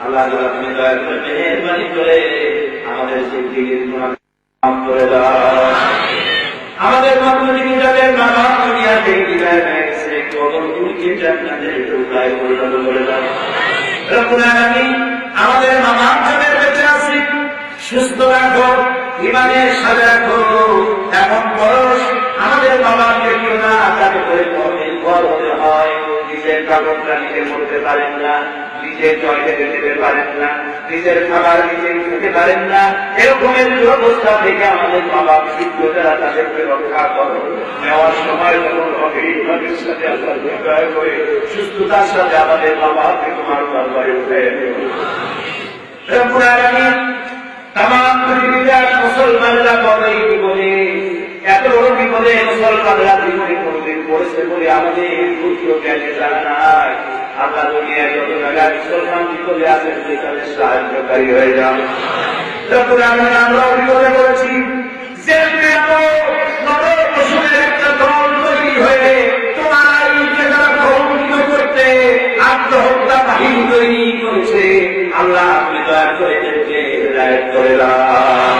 আল্লাহ তাআলা তুমি দয়া করে মেহেরবানি করে আমাদের জিন্দেগির গুনাহ মাফ করে দাও। আমাদের মাতৃভূমি যাদের বাবা দুনিয়া থেকে বিদায় হয়ে গেছে, কবরগুলোকে জান্নাতের টুকরায় পরিণত করে দাও। রব্বুল আলামিন, আমাদের মামা যাদের বেঁচে আছে সুস্থ রাখো, ইমানের সাথে রাখো। এখন বয়স আমাদের বাবাকে কেউ না তাকে করে নির্ভর হতে হয়। নিজের কাপড়টা নিজে করতে পারেন না, নিজের টয়লেটে যেতে পারেন না, নিজের খাবার নিজে খেতে পারেন না। এরকমের অবস্থা থেকে আমাদের বাবা বিদ্যুতেরা তাদেরকে রক্ষা করো। নেওয়ার সময় যখন অভিজ্ঞতার সাথে আল্লাহ দয়া করে সুস্থতার সাথে আমাদের বাবাকে তোমার দরবারে উঠে রব্বুল আলামিন, তামাম পৃথিবীর মুসলমানরা বলে জীবনে এত বড় বিপদে মুসলমানরা জীবনে কোনদিন পড়েছে বলে আমাদের বুদ্ধি জ্ঞানে জানা নাই। আল্লাহ দুনিয়ায় যত জায়গায় মুসলমান বিপদে আছেন সেখানে সাহায্যকারী হয়ে যান। রব্বুল আলামিন, আমরাও বিপদে পড়েছি, যে নরক পশুদের একটা দল তৈরি হয়ে তোমার আইনকে যারা প্রবর্তিত করতে আত্মহত্যা বাহিনী তৈরি করেছে। আল্লাহ আপনি দয়া করে দেখতে হেদায়েত করে দাও।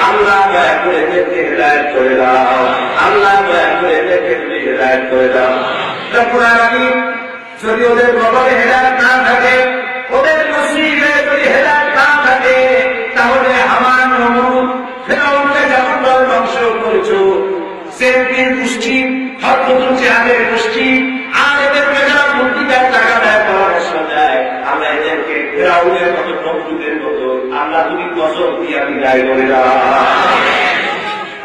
আল্লাহ দয়া করে দেখতে হেদায়েত করে দাও। আল্লাহ দয়া করে দেখতে হেদায়েত করে দাও। রব্বুল আলামিন, যদি ওদের কবরে হেদায়েত না থাকে, ওদের নসিবে যদি হেদায়েত না থাকে, তাহলে হামান নমরুদ ফিরআউনকে যেমন দল ধ্বংস করেছো, সেরপির গোষ্ঠী, হরকুতুল জিহাদের গোষ্ঠী, আর এদেরকে যারা মুক্তি দেয়, টাকা দেয়, পরামর্শ দেয়, আল্লাহ এদেরকে ফিরআউনের মতো নমরুদের মতো আল্লাহ তুমি গজব দিয়া বিদায় করে দাও।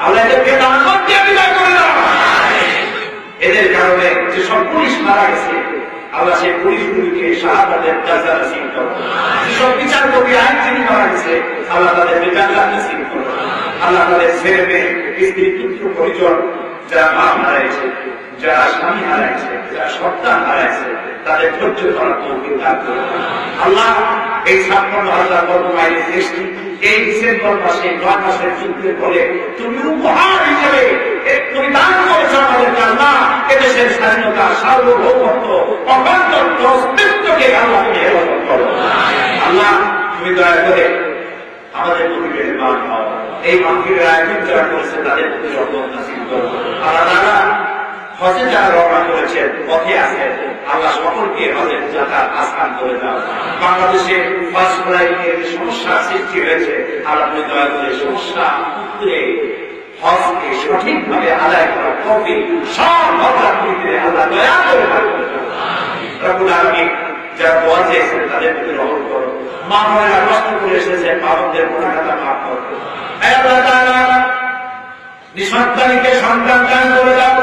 আল্লাহ এদেরকে লানত দিয়া বিদায় করে দাও। এদের কারণে যেসব পুলিশ মারা গেছে, আল্লাহ সেই পুলিশগুলিকে শাহাদাতের দরজা নসিব করো। যেসব বিচারপতি আইনজীবী মারা গেছে, আল্লাহ তাদেরকে জান্নাত নসিব করো। আল্লাহ তাদের ছেলে মেয়ে, স্ত্রী, পুত্র, পরিজন, যারা মা হারাইছে, যারা স্বামী হারাইছে, যারা সন্তান হারাইছে, তাদের ধৈর্য ধরার তৌফিক দান করো। আল্লাহ এই ৫৬,০০০ বর্গ মাইলের দেশটি এই ডিসেম্বর মাসে ৯ মাসের যুদ্ধের ফলে তুমি উপহার হিসেবে পরিদান করেছো আমাদেরকে। আল্লাহ এদেশের স্বাধীনতা, সার্বভৌমত্ব, অখণ্ডত্ব, অস্তিত্বকে আল্লাহ তুমি হেফাজত করো। আল্লাহ তুমি দয়া করে আমাদের প্রতি মেহেরবান হও। এই এই মাহফিলের আয়োজন যারা করেছে তাদের প্রতি রহমত নাসিব করো। আল্লাহ তাআলা হজে যারা রওনা করেছেন, পথে আছেন, আল্লাহ সকলকে হজের যাতায়াত আসান করে দাও। বাংলাদেশে হজ করাইয়ের সমস্যার সৃষ্টি হয়েছে, আল্লাহ তুমি দয়া করে সমস্যা উত্তরে হজকে সঠিকভাবে আদায় করার তৌফিক সব হজযাত্রীকে আল্লাহ দয়া করে দাও। রব্বুল আলামিন যারা দোয়া চেয়েছেন তাদের প্রতি রহম করো। মা বোনেরা কষ্ট করে এসেছেন, মা বোনদের গুনাহগাতা মাফ করো। হে আল্লাহ তাআলা নিঃসন্তানকে সন্তান দান করে দাও।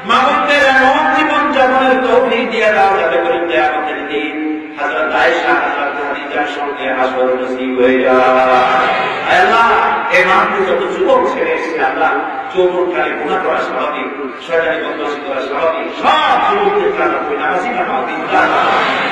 মা বোনদের এমন জীবন যাপনের তৌফিক দিয়ে দাও যাতে করে কিয়ামতের দিন হযরত আয়েশা হযরত খাদিজার সঙ্গে হাসর নসিব হয়ে যায়। হে আল্লাহ এই মাহফিলে যত যুবক ছেলে এসেছে আল্লাহ, যৌবনকালে গুনাহ করা স্বাভাবিক, শয়তানি বদমাশি করা স্বাভাবিক, সব যুবকদের কাছে তুমি নামাজি বানাও দিন।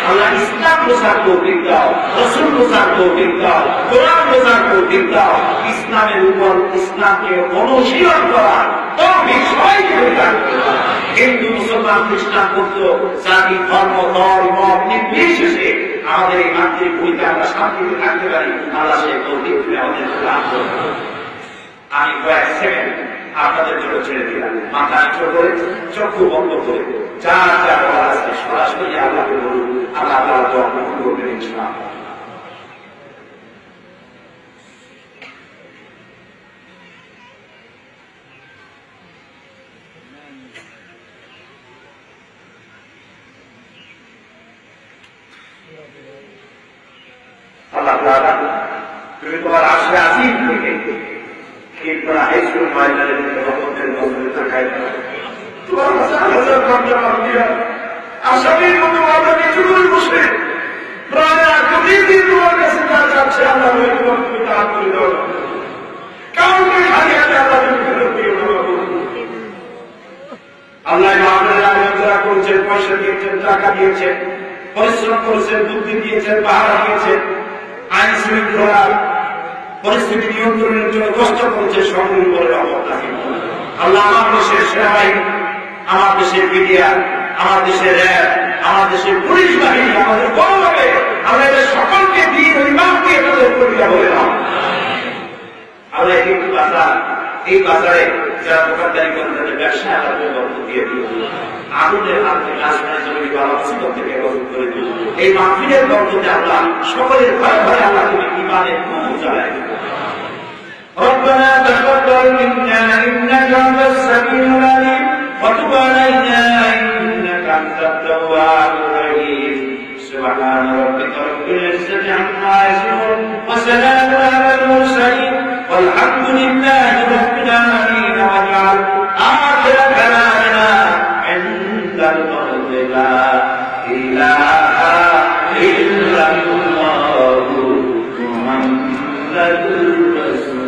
আল্লাহ ইসলাম প্রচার তৌফিক দাও, রাসূল প্রচার তৌফিক দাও, কোরআন প্রচার তৌফিক দাও। ইসলামের উপর ইসলামকে অনুশীলন করার তৌফিক সবাইকে দান করো। হিন্দু মুসলমান খ্রিস্টান বৌদ্ধ জাতি ধর্ম দল মত নির্বিশেষে আমাদের এই মাতৃভূমিতে আমরা শান্তিতে থাকতে পারি, আল্লাহ সেই তৌফিক তুমি আমাদের দান করো। আমি কয়েক সেকেন্ড আপনাদের জন্য ছেড়ে দিলাম, মাথা নিচু করে চক্ষু বন্ধ করে যার যা বলার আছে সরাসরি আল্লাহকে বলুন। আল্লাহ তাআলা দোয়া কবুল করবেন ইনশাআল্লাহ। আল্লাহ তাআলা তুমি তোমার আশে আসিম থেকে কিংবা হাইস্কুল ময়দানে রহমতের নজরে তাকাই তোমার হাজার ঘন্টা মাফিয়া আসামির মতো আমরা কিছু করে বসে প্রায় প্রতিদিন তোমার কাছে যা যাচ্ছে আল্লাহ তুমি তা করে দাও। কাউকে খালি হাতে আল্লাহ তুমি ফেরত দিও না। আল্লাহ যারা করছেন, পয়সা দিয়েছেন, টাকা দিয়েছেন, পরিশ্রম করেছেন, বুদ্ধি দিয়েছেন, পাহারা দিয়েছেন, আইন শৃঙ্খলা পরিস্থিতি নিয়ন্ত্রণের জন্য কষ্ট করছে, সকলের উপরে রহমত নাযিল করুন। আল্লাহ আমার দেশের সেনাবাহিনী, আমার দেশের মিডিয়া, আমার দেশের র্যাব, আমার দেশের পুলিশ বাহিনী, আমাদের গণভাবে আমরা এদের সকলকে দিন ইমামকে তাদের করিয়া বলে দাও। আমরা কিন্তু বাজার, এই বাজারে যারা দোকানদারি করেন তাদের ব্যবসায় আলাদা বরকত দিয়ে দিল। আগুনের হাত থেকে আসমানের জমি বাবা মুসিবত থেকে হেফাজত করে দিল। এই মাহফিলের বরকতে আল্লাহ সকলের ঘরে ঘরে আল্লাহ তুমি ঈমানের নূর জ্বালায় দিল। ربنا تقبل منا إنك أنت السميع العليم وتب علينا إنك أنت التواب الرحيم سبحان ربك رب العزة عما يصفون وسلام على المرسلين والحمد لله رب العالمين واجعل آخر كلامنا عند الموت لا إله إلا الله محمد رسول